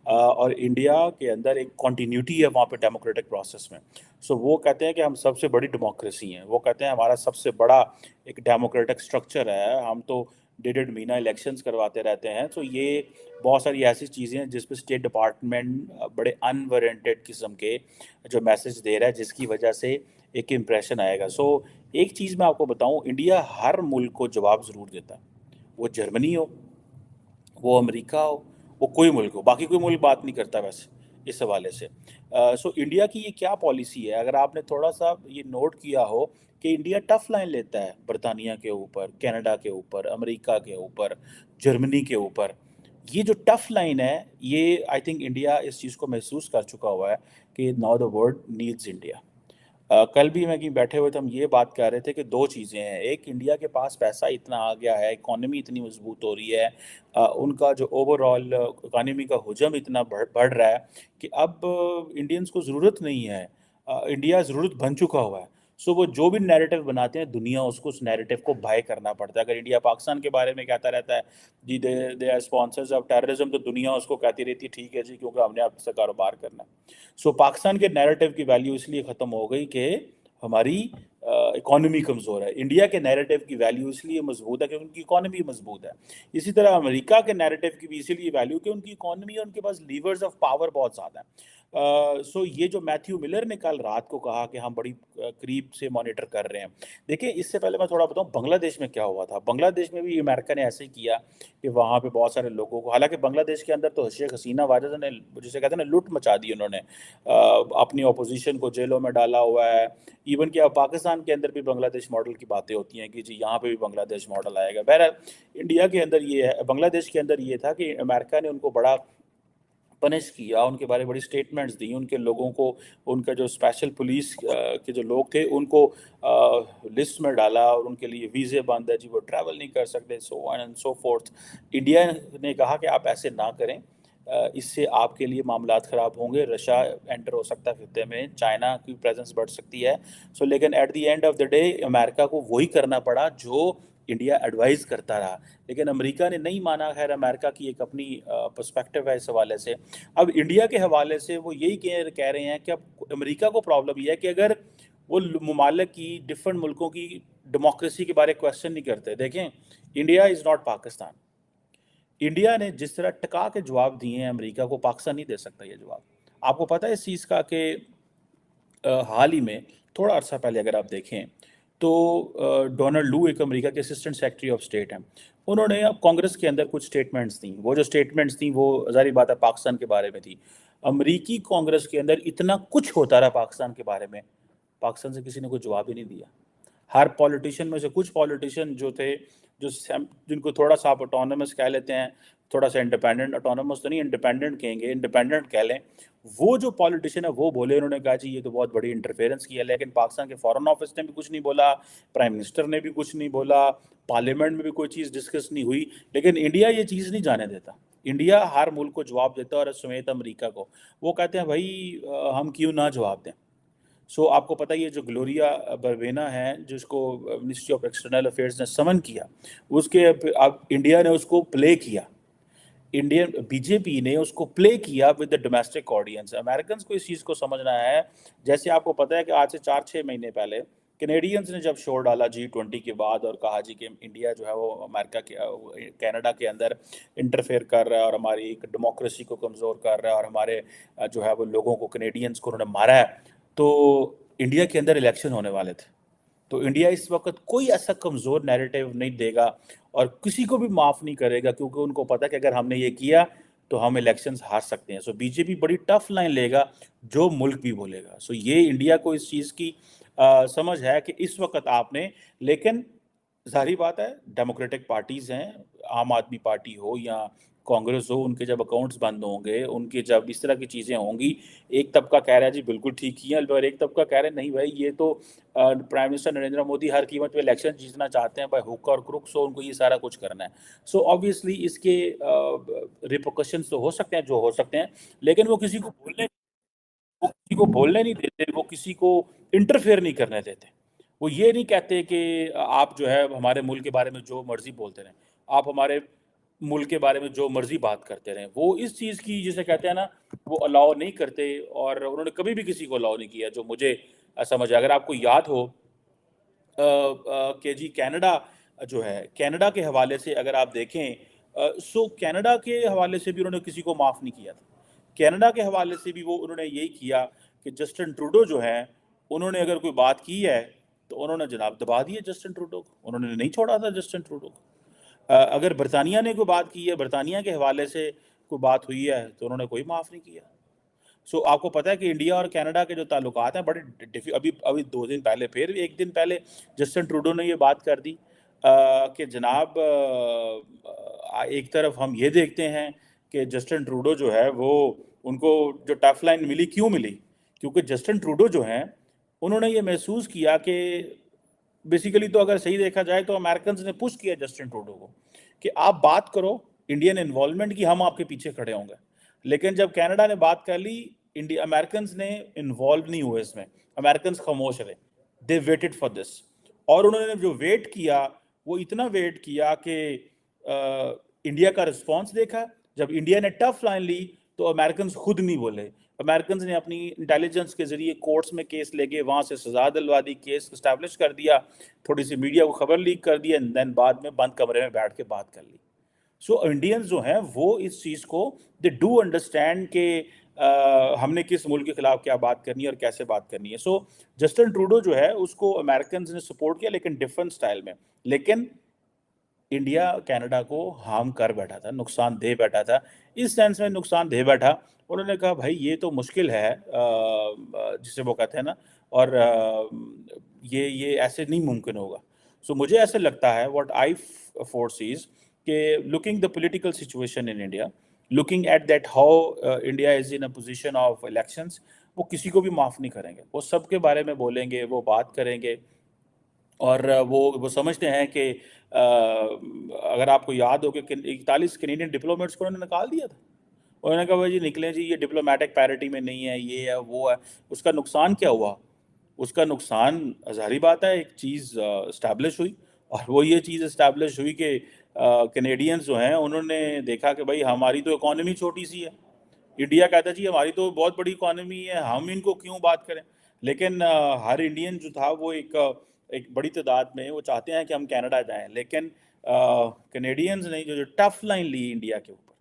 और इंडिया के अंदर एक कॉन्टीन्यूटी है वहाँ पे डेमोक्रेटिक प्रोसेस में। सो वो कहते हैं कि हम सबसे बड़ी डेमोक्रेसी हैं, वो कहते हैं हमारा सबसे बड़ा एक डेमोक्रेटिक स्ट्रक्चर है, हम तो डेढ़ महीना इलेक्शंस करवाते रहते हैं। तो ये बहुत सारी ऐसी चीज़ें हैं जिस पे स्टेट डिपार्टमेंट बड़े अनवारंटेड किस्म के जो मैसेज दे रहा है, जिसकी वजह से एक इम्प्रेशन आएगा। सो एक चीज़ मैं आपको बताऊं, इंडिया हर मुल्क को जवाब ज़रूर देता है, वो जर्मनी हो, वो अमेरिका हो, वो कोई मुल्क हो, बाकी कोई मुल्क बात नहीं करता वैसे इस हवाले से। सो इंडिया की ये क्या पॉलिसी है, अगर आपने थोड़ा सा ये नोट किया हो कि इंडिया टफ लाइन लेता है बरतानिया के ऊपर, कनाडा के ऊपर, अमेरिका के ऊपर, जर्मनी के ऊपर। ये जो टफ लाइन है, ये आई थिंक इंडिया इस चीज़ को महसूस कर चुका हुआ है कि now the world needs India. कल भी मैं कहीं बैठे हुए थे, हम ये बात कर रहे थे कि दो चीज़ें हैं। एक, इंडिया के पास पैसा इतना आ गया है, इकॉनमी इतनी मजबूत हो रही है, उनका जो ओवरऑल इकॉनमी का हुजम इतना बढ़ रहा है कि अब इंडियंस को ज़रूरत नहीं है, इंडिया ज़रूरत बन चुका हुआ है। सो वो जो भी नैरेटिव बनाते हैं, दुनिया उसको उस नैरेटिव को बाय करना पड़ता है। अगर इंडिया पाकिस्तान के बारे में कहता रहता है जी they are sponsors of terrorism, तो दुनिया उसको कहती रहती है ठीक है जी, क्योंकि हमने आपसे कारोबार करना है। सो पाकिस्तान के नैरेटिव की वैल्यू इसलिए ख़त्म हो गई कि हमारी इकॉनमी कमज़ोर है। इंडिया के नैरेटिव की वैल्यू इसलिए मजबूत है कि उनकी इकॉनमी मजबूत है। इसी तरह अमेरिका के नैरेटिव की भी इसीलिए वैल्यू कि उनकी इकॉनमी और उनके पास लीवर्स ऑफ पावर बहुत ज़्यादा है। सो ये जो मैथ्यू मिलर ने कल रात को कहा कि हम बड़ी करीब से मॉनिटर कर रहे हैं। देखिए, इससे पहले मैं थोड़ा बताऊं बांग्लादेश में क्या हुआ था। बांग्लादेश में भी अमेरिका ने ऐसे ही किया कि वहाँ पे बहुत सारे लोगों को, हालांकि बांग्लादेश के अंदर तो शेख हसीना वाजद ने, जिसे कहते हैं ना, लूट मचा दी उन्होंने, अपनी अपोजिशन को जेलों में डाला हुआ है। इवन कि अब पाकिस्तान के अंदर भी बांग्लादेश मॉडल की बातें होती हैं कि जी यहाँ पे भी बांग्लादेश मॉडल आएगा। बहरहाल इंडिया के अंदर ये है, बांग्लादेश के अंदर ये था कि अमेरिका ने उनको बड़ा पनिश किया, उनके बारे में बड़ी स्टेटमेंट्स दी, उनके लोगों को, उनका जो स्पेशल पुलिस के जो लोग थे उनको लिस्ट में डाला और उनके लिए वीज़े बंद है जी, वो ट्रैवल नहीं कर सकते, so on and so fourth. India ने कहा कि आप ऐसे ना करें, इससे आपके लिए मामलात ख़राब होंगे, रशिया एंटर हो सकता है खत्ते में, चाइना की प्रेजेंस बढ़ सकती है। सो लेकिन at the end of the day America को वही करना पड़ा जो इंडिया एडवाइस करता रहा, लेकिन अमेरिका ने नहीं माना। खैर, अमेरिका की एक अपनी पर्सपेक्टिव है इस हवाले से। अब इंडिया के हवाले से वो यही कह रहे हैं कि अब अमेरिका को प्रॉब्लम यह है कि अगर वो ममालिक की, डिफरेंट मुल्कों की डेमोक्रेसी के बारे में क्वेश्चन नहीं करते। देखें, India is not Pakistan. India ने जिस तरह टका के जवाब दिए हैं अमेरिका को, पाकिस्तान नहीं दे सकता ये जवाब। आपको पता है इस चीज़ का कि हाल ही में, थोड़ा अर्सा पहले अगर आप देखें तो डोनाल्ड लू एक अमेरिका के असिस्टेंट सेक्रेटरी ऑफ स्टेट हैं, उन्होंने अब कांग्रेस के अंदर कुछ स्टेटमेंट्स दी। वो जो स्टेटमेंट्स थी वो ज़ाहिर बात है पाकिस्तान के बारे में थी। अमेरिकी कांग्रेस के अंदर इतना कुछ होता रहा पाकिस्तान के बारे में, पाकिस्तान से किसी ने कोई जवाब ही नहीं दिया। हर पॉलिटिशियन में से कुछ पॉलिटिशियन जो थे, जिनको थोड़ा सा आप ऑटोनमस कह लेते हैं, थोड़ा सा इंडिपेंडेंट, ऑटोनमस तो नहीं, इंडिपेंडेंट कहेंगे, इंडिपेंडेंट कह लें, वो जो पॉलिटिशियन है वो बोले, उन्होंने कहा जी ये तो बहुत बड़ी इंटरफेरेंस किया। लेकिन पाकिस्तान के फॉरेन ऑफिस ने भी कुछ नहीं बोला, प्राइम मिनिस्टर ने भी कुछ नहीं बोला, पार्लियामेंट में भी कोई चीज़ डिस्कस नहीं हुई। लेकिन इंडिया ये चीज़ नहीं जाने देता। इंडिया हर मुल्क को जवाब देता है, और समेत अमेरिका को। वो कहते हैं भाई हम क्यों ना जवाब दें। सो आपको पता है ये जो ग्लोरिया बरवेना है, जिसको मिनिस्ट्री ऑफ एक्सटर्नल अफेयर्स ने समन किया, उसके अब इंडिया ने उसको प्ले किया, इंडियन बीजेपी ने उसको प्ले किया with the domestic audience. American को इस चीज़ को समझना है। जैसे आपको पता है कि आज से 4-6 महीने पहले कैनेडियंस ने जब शोर डाला G20 के बाद और कहा जी कि इंडिया जो है वो अमेरिका के, कनाडा के अंदर इंटरफेयर कर रहा है और हमारी एक डेमोक्रेसी को कमज़ोर कर रहा है और हमारे जो है वो लोगों को, कैनेडियंस को उन्होंने मारा है, तो इंडिया के अंदर इलेक्शन होने वाले थे। तो इंडिया इस वक्त कोई ऐसा कमज़ोर नैरेटिव नहीं देगा और किसी को भी माफ़ नहीं करेगा, क्योंकि उनको पता है कि अगर हमने ये किया तो हम इलेक्शंस हार सकते हैं। सो बीजेपी बड़ी टफ लाइन लेगा, जो मुल्क भी बोलेगा। सो ये इंडिया को इस चीज़ की समझ है कि इस वक्त आपने, लेकिन जाहिर बात है डेमोक्रेटिक पार्टीज़ हैं, आम आदमी पार्टी हो या कांग्रेस हो, उनके जब अकाउंट्स बंद होंगे, उनके जब इस तरह की चीज़ें होंगी, एक तबका कह रहा है जी बिल्कुल ठीक किया, और एक तबका कह रहे हैं नहीं भाई ये तो प्राइम मिनिस्टर नरेंद्र मोदी हर कीमत पे इलेक्शन जीतना चाहते हैं, भाई हुक और क्रुक, सो उनको ये सारा कुछ करना है। सो ऑब्वियसली इसके रिपोकशंस तो हो सकते हैं जो हो सकते हैं, लेकिन वो किसी को बोलने नहीं देते, वो किसी को इंटरफेयर नहीं करने देते। वो ये नहीं कहते कि आप जो है हमारे मुल्क के बारे में जो मर्जी बोलते रहें, आप हमारे मुल्क के बारे में जो मर्जी बात करते रहें। वो इस चीज़ की, जिसे कहते हैं ना, वो अलाउ नहीं करते, और उन्होंने कभी भी किसी को अलाउ नहीं किया, जो मुझे समझ। अगर आपको याद हो कि जी कनाडा जो है, कनाडा के हवाले से अगर आप देखें, सो कनाडा के हवाले से भी उन्होंने किसी को माफ़ नहीं किया था। कनाडा के हवाले से भी वो उन्होंने यही किया कि जस्टिन ट्रूडो जो है, उन्होंने अगर कोई बात की है तो उन्होंने जनाब दबा दिए जस्टिन ट्रूडो को, उन्होंने नहीं छोड़ा था जस्टिन ट्रूडो को। अगर बरतानिया ने कोई बात की है, बरतानिया के हवाले से कोई बात हुई है, तो उन्होंने कोई माफ़ नहीं किया। सो आपको पता है कि इंडिया और कनाडा के जो ताल्लुकात हैं बड़े अभी अभी 2 दिन पहले, फिर 1 दिन पहले जस्टिन ट्रूडो ने ये बात कर दी कि जनाब एक तरफ हम ये देखते हैं कि जस्टिन ट्रूडो जो है वो, उनको जो टफ लाइन मिली, क्यों मिली? क्योंकि जस्टिन ट्रूडो जो हैं उन्होंने ये महसूस किया कि बेसिकली तो अगर सही देखा जाए तो अमेरिकन ने पुश किया जस्टिन ट्रूडो को कि आप बात करो इंडियन इन्वॉल्वमेंट की, हम आपके पीछे खड़े होंगे। लेकिन जब कनाडा ने बात कर ली, इंडिया अमेरिकन ने इन्वॉल्व नहीं हुए इसमें, अमेरिकन खामोश रहे, दे वेटेड फॉर दिस। और उन्होंने जो वेट किया वो इतना वेट किया कि इंडिया का रिस्पॉन्स देखा। जब इंडिया ने टफ लाइन ली तो अमेरिकन खुद नहीं बोले, अमेरिकन ने अपनी इंटेलिजेंस के जरिए कोर्ट्स में केस लेके वहां से सजा दिलवा दी, केस इस्टेब्लिश कर दिया, थोड़ी सी मीडिया को खबर लीक कर दी, एंड देन बाद में बंद कमरे में बैठ के बात कर ली। सो इंडियंस जो हैं वो इस चीज़ को दे डू अंडरस्टैंड कि हमने किस मुल्क के खिलाफ क्या बात करनी है और कैसे बात करनी है। सो जस्टिन ट्रूडो जो है उसको अमेरिकन ने सपोर्ट किया, लेकिन डिफरेंट स्टाइल में। लेकिन इंडिया कनाडा को हार्म कर बैठा था, नुकसान दे बैठा था। इस सेंस में नुकसान दे बैठा, उन्होंने कहा भाई ये तो मुश्किल है, जिसे वो कहते हैं ना, और ये ऐसे नहीं मुमकिन होगा। सो मुझे ऐसे लगता है व्हाट आई फोरसीज कि looking the political situation in India, looking at that how India is in a position of elections, वो किसी को भी माफ़ नहीं करेंगे, वो सबके बारे में बोलेंगे, वो बात करेंगे। और वो समझते हैं कि अगर आपको याद हो कि 41 कैनेडियन डिप्लोमेट्स को उन्होंने निकाल दिया था। उन्होंने कहा भाई जी निकलें जी, ये डिप्लोमेटिक पैरिटी में नहीं है, ये है वो है। उसका नुकसान क्या हुआ? उसका नुकसान ज़ाहिर बात है, एक चीज़ इस्टेब्लिश हुई, और वो ये चीज़ इस्टेब्लिश हुई कि कैनेडियंस जो हैं उन्होंने देखा कि भाई हमारी तो इकॉनमी छोटी सी है। इंडिया कहता है जी हमारी तो बहुत बड़ी इकॉनमी है, हम इनको क्यों बात करें। लेकिन हर इंडियन जो था वो एक बड़ी तादाद में वो चाहते हैं कि हम कनाडा जाएं। लेकिन कैनेडियंस ने जो टफ लाइन ली इंडिया के ऊपर,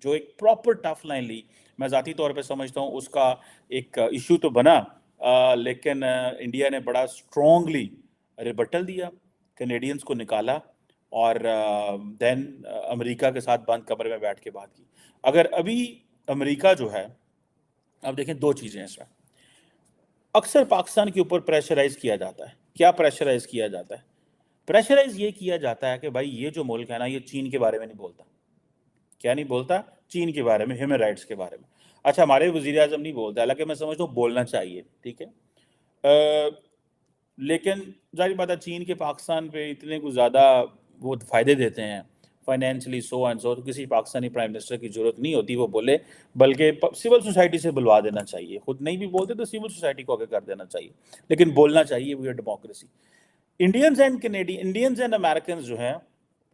जो एक प्रॉपर टफ लाइन ली, मैं ज़ाती तौर पे समझता हूँ उसका एक इशू तो बना, लेकिन इंडिया ने बड़ा स्ट्रॉन्गली रिबटल दिया, कैनेडियंस को निकाला, और देन अमेरिका के साथ बंद कमरे में बैठ के बात की। अगर अभी अमेरिका जो है, अब देखें दो चीज़ें हैं इसमें। अक्सर पाकिस्तान के ऊपर प्रेशराइज किया जाता है। क्या प्रेशराइज किया जाता है? प्रेशराइज ये किया जाता है कि भाई ये जो मुल्क है ना, ये चीन के बारे में नहीं बोलता। क्या नहीं बोलता? चीन के बारे में, ह्यूमन राइट्स के बारे में। अच्छा, हमारे वज़ीर आज़म नहीं बोलता, हालांकि मैं समझता हूँ बोलना चाहिए, ठीक है। लेकिन जाहिर बात है चीन के पाकिस्तान पे इतने कुछ ज़्यादा वो फ़ायदे देते हैं फाइनेंशियली, सो एंड सो, तो किसी पाकिस्तानी प्राइम मिनिस्टर की ज़रूरत नहीं होती वो बोले, बल्कि सिविल सोसाइटी से बुलवा देना चाहिए। खुद नहीं भी बोलते तो सिविल सोसाइटी को आगे कर देना चाहिए, लेकिन बोलना चाहिए, we are democracy. Indians and American जो हैं,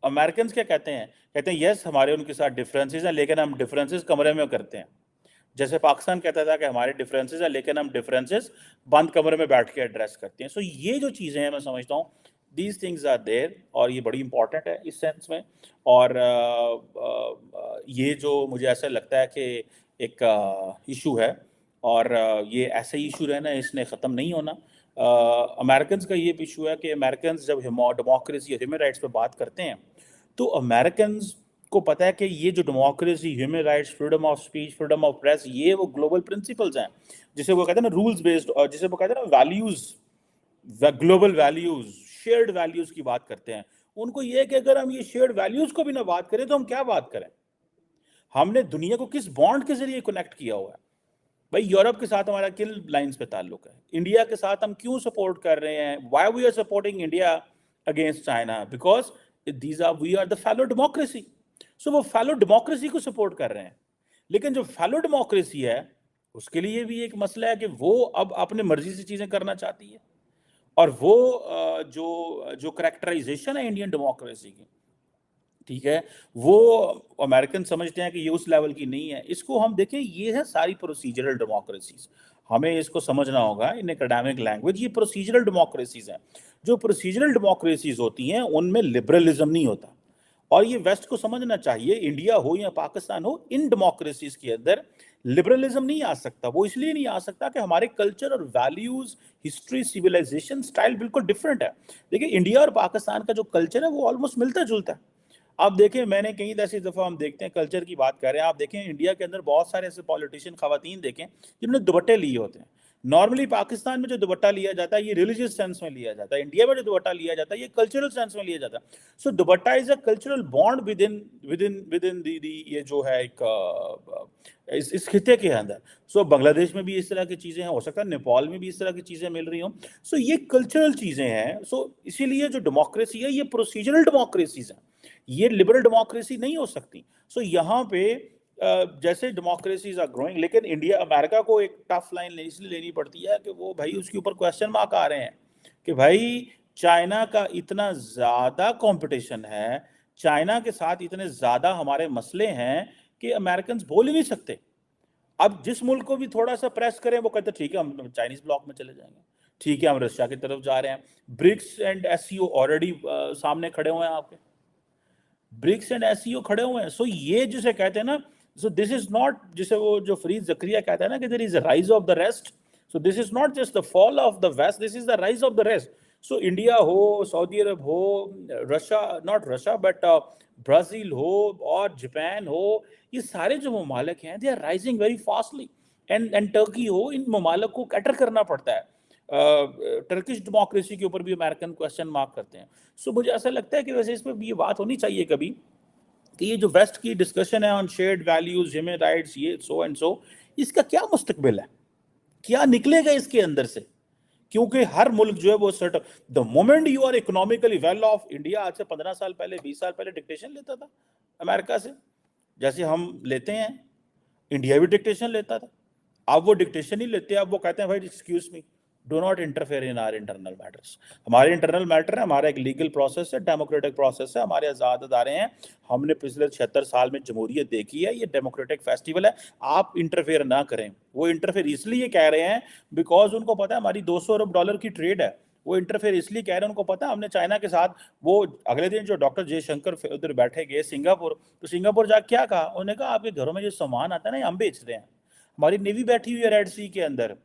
अमेरिकन क्या कहते हैं यस हमारे उनके साथ डिफरेंसेस हैं, लेकिन हम डिफरेंसेस कमरे में करते हैं। जैसे पाकिस्तान कहता था कि हमारे डिफरेंसेस हैं, लेकिन हम डिफरेंसेस बंद कमरे में बैठ के एड्रेस करते हैं। सो ये जो चीज़ें हैं, मैं समझता हूँ दीज थिंग्स आर देयर, और ये बड़ी इंपॉर्टेंट है इस सेंस में। और ये जो मुझे ऐसा लगता है कि एक इशू है, और ये ऐसे ही इशू रहना है, इसने ख़त्म नहीं होना। अमेरिकन का ये इशू है कि अमेरिकन जब डेमोक्रेसी और ह्यूमन राइट्स पे बात करते हैं तो अमेरिकन को पता है कि ये जो democracy, human rights, freedom of speech, freedom of press, ये वो ग्लोबल प्रिंसिपल्स हैं, जिसे वो कहते हैं ना रूल्स बेस्ड, और जिसे वो कहते हैं ना values, global values, shared values की बात करते हैं। उनको ये है कि अगर हम ये शेयर्ड वैल्यूज को भी ना बात करें तो हम क्या बात करें? हमने दुनिया को किस बॉन्ड के जरिए कनेक्ट किया हुआ है? भाई यूरोप के साथ हमारा किन लाइंस पे ताल्लुक है? इंडिया के साथ हम क्यों सपोर्ट कर रहे हैं? Why we are supporting India against China? Because we are the fellow democracy. So वो फेलो डेमोक्रेसी को सपोर्ट कर रहे हैं। लेकिन जो फेलो डेमोक्रेसी है उसके लिए भी एक मसला है कि वो अब अपने मर्जी से चीजें करना चाहती है, और वो जो करैक्टराइजेशन है इंडियन डेमोक्रेसी की, ठीक है, वो अमेरिकन समझते हैं कि ये उस लेवल की नहीं है। इसको हम देखें, ये है सारी प्रोसीजरल डेमोक्रेसीज, हमें इसको समझना होगा इन एकेडमिक लैंग्वेज। ये प्रोसीजरल डेमोक्रेसीज हैं। जो प्रोसीजरल डेमोक्रेसीज होती हैं उनमें लिबरलिज्म नहीं होता, और ये वेस्ट को समझना चाहिए, इंडिया हो या पाकिस्तान हो, इन डेमोक्रेसीज के अंदर लिबरलिज्म नहीं आ सकता। वो इसलिए नहीं आ सकता कि हमारे कल्चर और वैल्यूज, हिस्ट्री, सिविलाइजेशन, स्टाइल बिल्कुल डिफरेंट है। देखिए इंडिया और पाकिस्तान का जो कल्चर है वो ऑलमोस्ट मिलता जुलता है। आप देखें, मैंने कई ऐसी दफ़ा, हम देखते हैं कल्चर की बात कर रहे हैं, आप देखें इंडिया के अंदर बहुत सारे ऐसे पॉलिटिशियन, खवातीन देखें जिन्होंने दुपट्टे लिए होते हैं। नॉर्मली पाकिस्तान में जो दुपट्टा लिया जाता है ये रिलीजियस सेंस में लिया जाता है, इंडिया में जो दुपट्टा लिया जाता है ये कल्चरल सेंस में लिया जाता है। So dupatta is a cultural bond within the ये जो है एक इस खिते के अंदर। सो बांग्लादेश में भी इस तरह की चीजें हैं, हो सकता है नेपाल में भी इस तरह की चीजें मिल रही हों। सो ये कल्चरल चीजें हैं। सो इसीलिए जो डेमोक्रेसी है ये प्रोसीजरल डेमोक्रेसीज है, ये लिबरल डेमोक्रेसी नहीं हो सकती। सो यहाँ पे जैसे डेमोक्रेसीज आर ग्रोइंग, लेकिन इंडिया अमेरिका को एक टफ लाइन इसलिए लेनी पड़ती है कि वो भाई उसके ऊपर क्वेश्चन मार्क आ रहे हैं कि भाई चाइना का इतना ज्यादा कंपटीशन है, चाइना के साथ इतने ज्यादा हमारे मसले हैं कि अमेरिकन बोल ही नहीं सकते। अब जिस मुल्क को भी थोड़ा सा प्रेस करें वो कहते ठीक है हम चाइनीज ब्लॉक में चले जाएंगे, ठीक है हम रशिया की तरफ जा रहे हैं। ब्रिक्स एंड एससीओ ऑलरेडी सामने खड़े हुए हैं, आपके ब्रिक्स एंड एससीओ खड़े हुए हैं। सो ये जिसे कहते हैं ना, सो दिस इज नॉट, जिसे वो जो फरीद जकरिया कहता है ना कि there is a rise of the rest. So this is not just the fall of the west, this is the rise of the rest. So India हो, सऊदी अरब हो, Russia, not Russia but Brazil हो और Japan हो, ये सारे जो ममालिक हैं they are rising very fastly. And Turkey हो, इन ममालिक को कैटर करना पड़ता है। टर्किश डेमोक्रेसी के ऊपर भी अमेरिकन क्वेश्चन मार्क करते हैं। सो मुझे ऐसा लगता है कि वैसे इसमें भी ये बात होनी चाहिए कभी कि ये जो वेस्ट की डिस्कशन है on shared values, human rights, ये सो एंड सो, इसका क्या मुस्तकबिल है, क्या निकलेगा इसके अंदर से? क्योंकि हर मुल्क जो है वो सर्ट the moment you are economically well off, India आज से 15 साल पहले 20 साल पहले डिक्टेशन लेता था अमेरिका से, जैसे हम लेते हैं, इंडिया भी डिक्टेशन लेता था। अब वो डिक्टेशन ही लेते हैं, अब वो कहते हैं भाई excuse me, do not interfere in our internal matters. हमारे इंटरनल मैटर है, हमारा एक लीगल प्रोसेस है, डेमोक्रेटिक प्रोसेस है, हमारे आज़ाद अदारे हैं, हमने पिछले 76 साल में जमहूरियत देखी है, ये डेमोक्रेटिक फेस्टिवल है, आप इंटरफेयर ना करें। वो इंटरफेयर इसलिए कह रहे हैं बिकॉज उनको पता है हमारी 200 अरब डॉलर की ट्रेड है। वो इंटरफेयर इसलिए कह रहे हैं, उनको पता है हमने चाइना के साथ, वो अगले दिन जो डॉक्टर जयशंकर उधर बैठे गए सिंगापुर, तो सिंगापुर जाकर क्या कहा, उन्होंने कहा आपके घरों में जो सामान आता है ना हम बेच रहे हैं। हमारी नेवी बैठी हुई है रेड सी के अंदर,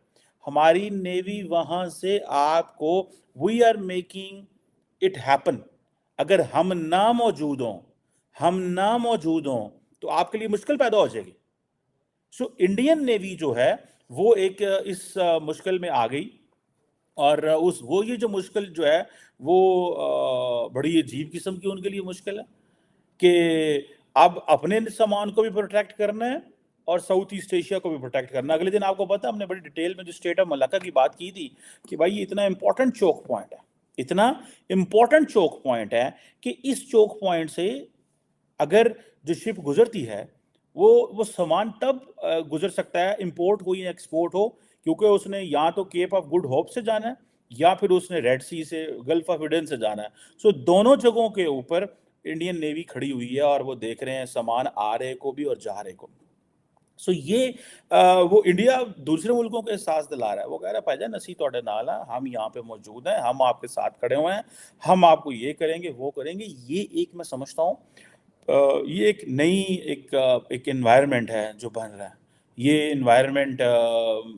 हमारी नेवी वहां से आपको, we are making it happen. अगर हम ना मौजूद हों तो आपके लिए मुश्किल पैदा हो जाएगी। सो इंडियन नेवी जो है वो एक इस मुश्किल में आ गई, और वो ये जो मुश्किल जो है वो बड़ी अजीब किस्म की उनके लिए मुश्किल है कि अब अपने सामान को भी प्रोटेक्ट करना है और साउथ ईस्ट एशिया को भी प्रोटेक्ट करना। अगले दिन आपको पता हमने बड़ी डिटेल में जो स्टेट ऑफ मलाक्का की बात की थी कि भाई ये इतना इंपॉर्टेंट चोक पॉइंट है, इतना इंपॉर्टेंट चोक पॉइंट है कि इस चोक पॉइंट से अगर जो शिप गुजरती है वो सामान तब गुजर सकता है, इंपोर्ट हो या एक्सपोर्ट हो, क्योंकि उसने या तो केप ऑफ गुड होप से जाना है या फिर उसने रेड सी से, गल्फ ऑफ एडन से जाना है। सो दोनों जगहों के ऊपर इंडियन नेवी खड़ी हुई है और वो देख रहे हैं सामान आ रहे को भी और जा रहे को। सो ये वो इंडिया दूसरे मुल्कों को एहसास दिला रहा है, वो कह रहा है भाईजान असी तोड़े नाल है, हम यहाँ पे मौजूद हैं, हम आपके साथ खड़े हुए हैं, हम आपको ये करेंगे वो करेंगे। ये एक मैं समझता हूँ ये एक नई एक एनवायरनमेंट है जो बन रहा है। ये एनवायरनमेंट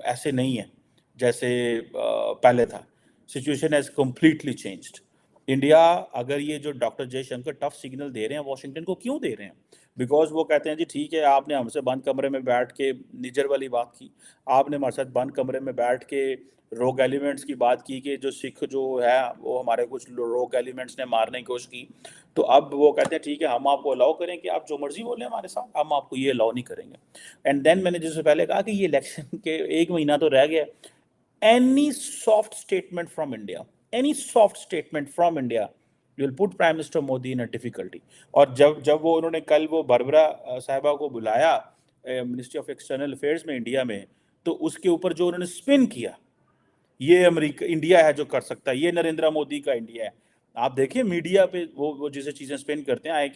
ऐसे नहीं है जैसे पहले था। Situation has completely changed. India अगर ये जो डॉक्टर जयशंकर टफ सिग्नल दे रहे हैं वॉशिंगटन को, क्यों दे रहे हैं? बिकॉज वो कहते हैं जी ठीक है आपने हमसे बंद कमरे में बैठ के निजर वाली बात की, आपने हमारे साथ बंद कमरे में बैठ के रोग एलिमेंट्स की बात की कि जो सिख जो है वो हमारे कुछ रोग एलिमेंट्स ने मारने की कोशिश की, तो अब वो कहते हैं ठीक है हम आपको अलाउ करें कि आप जो मर्जी बोलें हमारे साथ, हम आपको ये अलाउ नहीं करेंगे। एंड देन मैंने जिससे पहले कहा कि ये इलेक्शन के 1 महीना तो रह गया, any soft statement from India, any soft statement from India, you will put Prime Minister Modi in a difficulty। और जब वो उन्होंने कल वो बरबरा साहिबा को बुलाया मिनिस्ट्री ऑफ एक्सटर्नल अफेयर्स में इंडिया में, तो उसके ऊपर जो उन्होंने स्पिन किया, ये अमेरिका इंडिया है जो कर सकता है, ये नरेंद्र मोदी का इंडिया है। आप देखिए मीडिया पे वो जैसे चीजें स्पिन करते हैं, I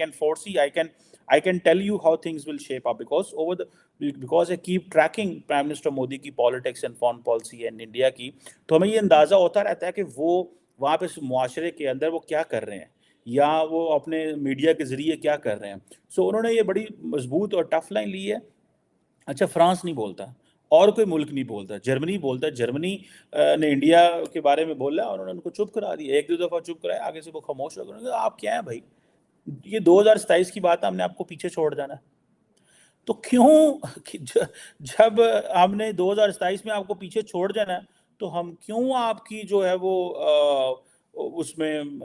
can tell you how things will shape up because I keep tracking prime minister Modi की politics and foreign policy and India की, तो हमें ये अंदाजा होता रहता है कि वो वहाँ पे मुआशरे के अंदर वो क्या कर रहे हैं या वो अपने मीडिया के जरिए क्या कर रहे हैं। सो उन्होंने ये बड़ी मजबूत और टफ लाइन ली है। अच्छा, फ्रांस नहीं बोलता और कोई मुल्क नहीं बोलता, जर्मनी बोलता है। जर्मनी ने इंडिया के बारे में बोला, उन्होंने उनको चुप करा दिया, 1-2 दफ़ा चुप कराया, आगे से वो खामोश हो गए। आप क्या है भाई, ये 2027 की बात है, हमने आपको पीछे छोड़ जाना है। तो जब हमने 2027 में आपको पीछे छोड़ देना है, तो हम क्यों आपकी जो है वो उसमें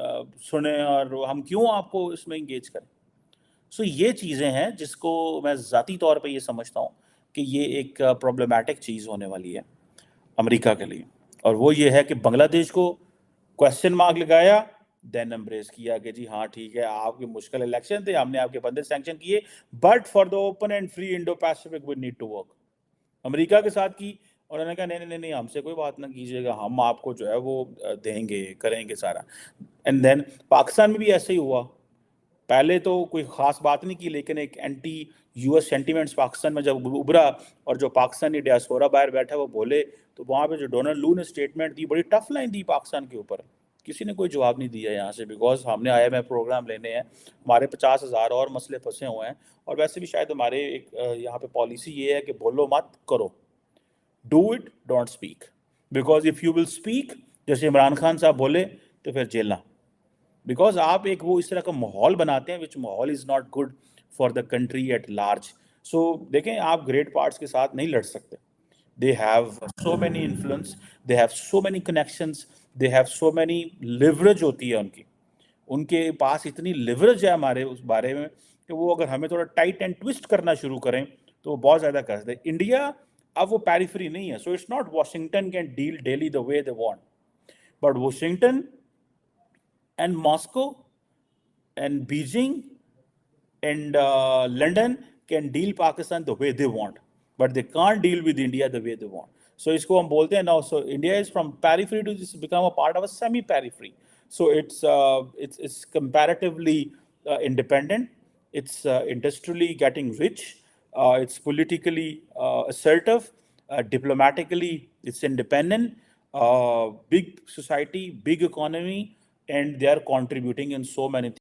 सुने, और हम क्यों आपको इसमें इंगेज करें? सो ये चीज़ें हैं जिसको मैं ज़ाती तौर पे ये समझता हूँ कि ये एक प्रॉब्लमैटिक चीज़ होने वाली है अमेरिका के लिए, और वो ये है कि बांग्लादेश को क्वेश्चन मार्क लगाया, देन एम्ब्रेस किया कि जी हाँ ठीक है, आपके मुश्किल इलेक्शन थे, हमने आपके बंदे सैंक्शन किए, but for the open and free Indo Pacific we need to work. America के साथ की, और उन्होंने कहा नहीं नहीं नहीं, हमसे कोई बात ना कीजिएगा, हम आपको जो है वो देंगे, करेंगे सारा। एंड देन पाकिस्तान में भी ऐसे ही हुआ। पहले तो कोई ख़ास बात नहीं की, लेकिन एक एंटी यूएस सेंटीमेंट्स पाकिस्तान में जब उभरा, और जो पाकिस्तानी डियास्पोरा बाहर बैठा वो बोले, तो वहाँ पे जो डोनाल्ड लू ने स्टेटमेंट दी, बड़ी टफ लाइन दी पाकिस्तान के ऊपर, किसी ने कोई जवाब नहीं दिया यहाँ से, बिकॉज हमने IMF प्रोग्राम लेने हैं, हमारे 50,000 और मसले फंसे हुए हैं, और वैसे भी शायद हमारे एक यहाँ पे पॉलिसी ये है कि बोलो मत, करो, do it, don't speak, because if you will speak, जैसे इमरान खान साहब बोले, तो फिर जेलना, बिकॉज आप एक वो इस तरह का माहौल बनाते हैं विच माहौल is not good for the country at large. So देखें, आप ग्रेट पार्ट्स के साथ नहीं लड़ सकते, they have so many influence, they have so many connections, they have so many leverage होती है उनके पास इतनी leverage है हमारे उस बारे में कि वो अगर हमें थोड़ा टाइट एंड ट्विस्ट करना शुरू करें तो वो बहुत ज़्यादा कर सकते हैं। इंडिया अब वो पेरिफेरी नहीं है, so it's not Washington can deal daily the way they want, but Washington and Moscow and Beijing and London can deal Pakistan the way they want, but they can't deal with India the way they want. So इसको हम बोलते हैं now. So India is from periphery to just become a part of a semi-periphery. So it's comparatively independent. It's industrially getting rich. It's politically assertive. Diplomatically, it's independent. Big society, big economy, and they are contributing in so many things.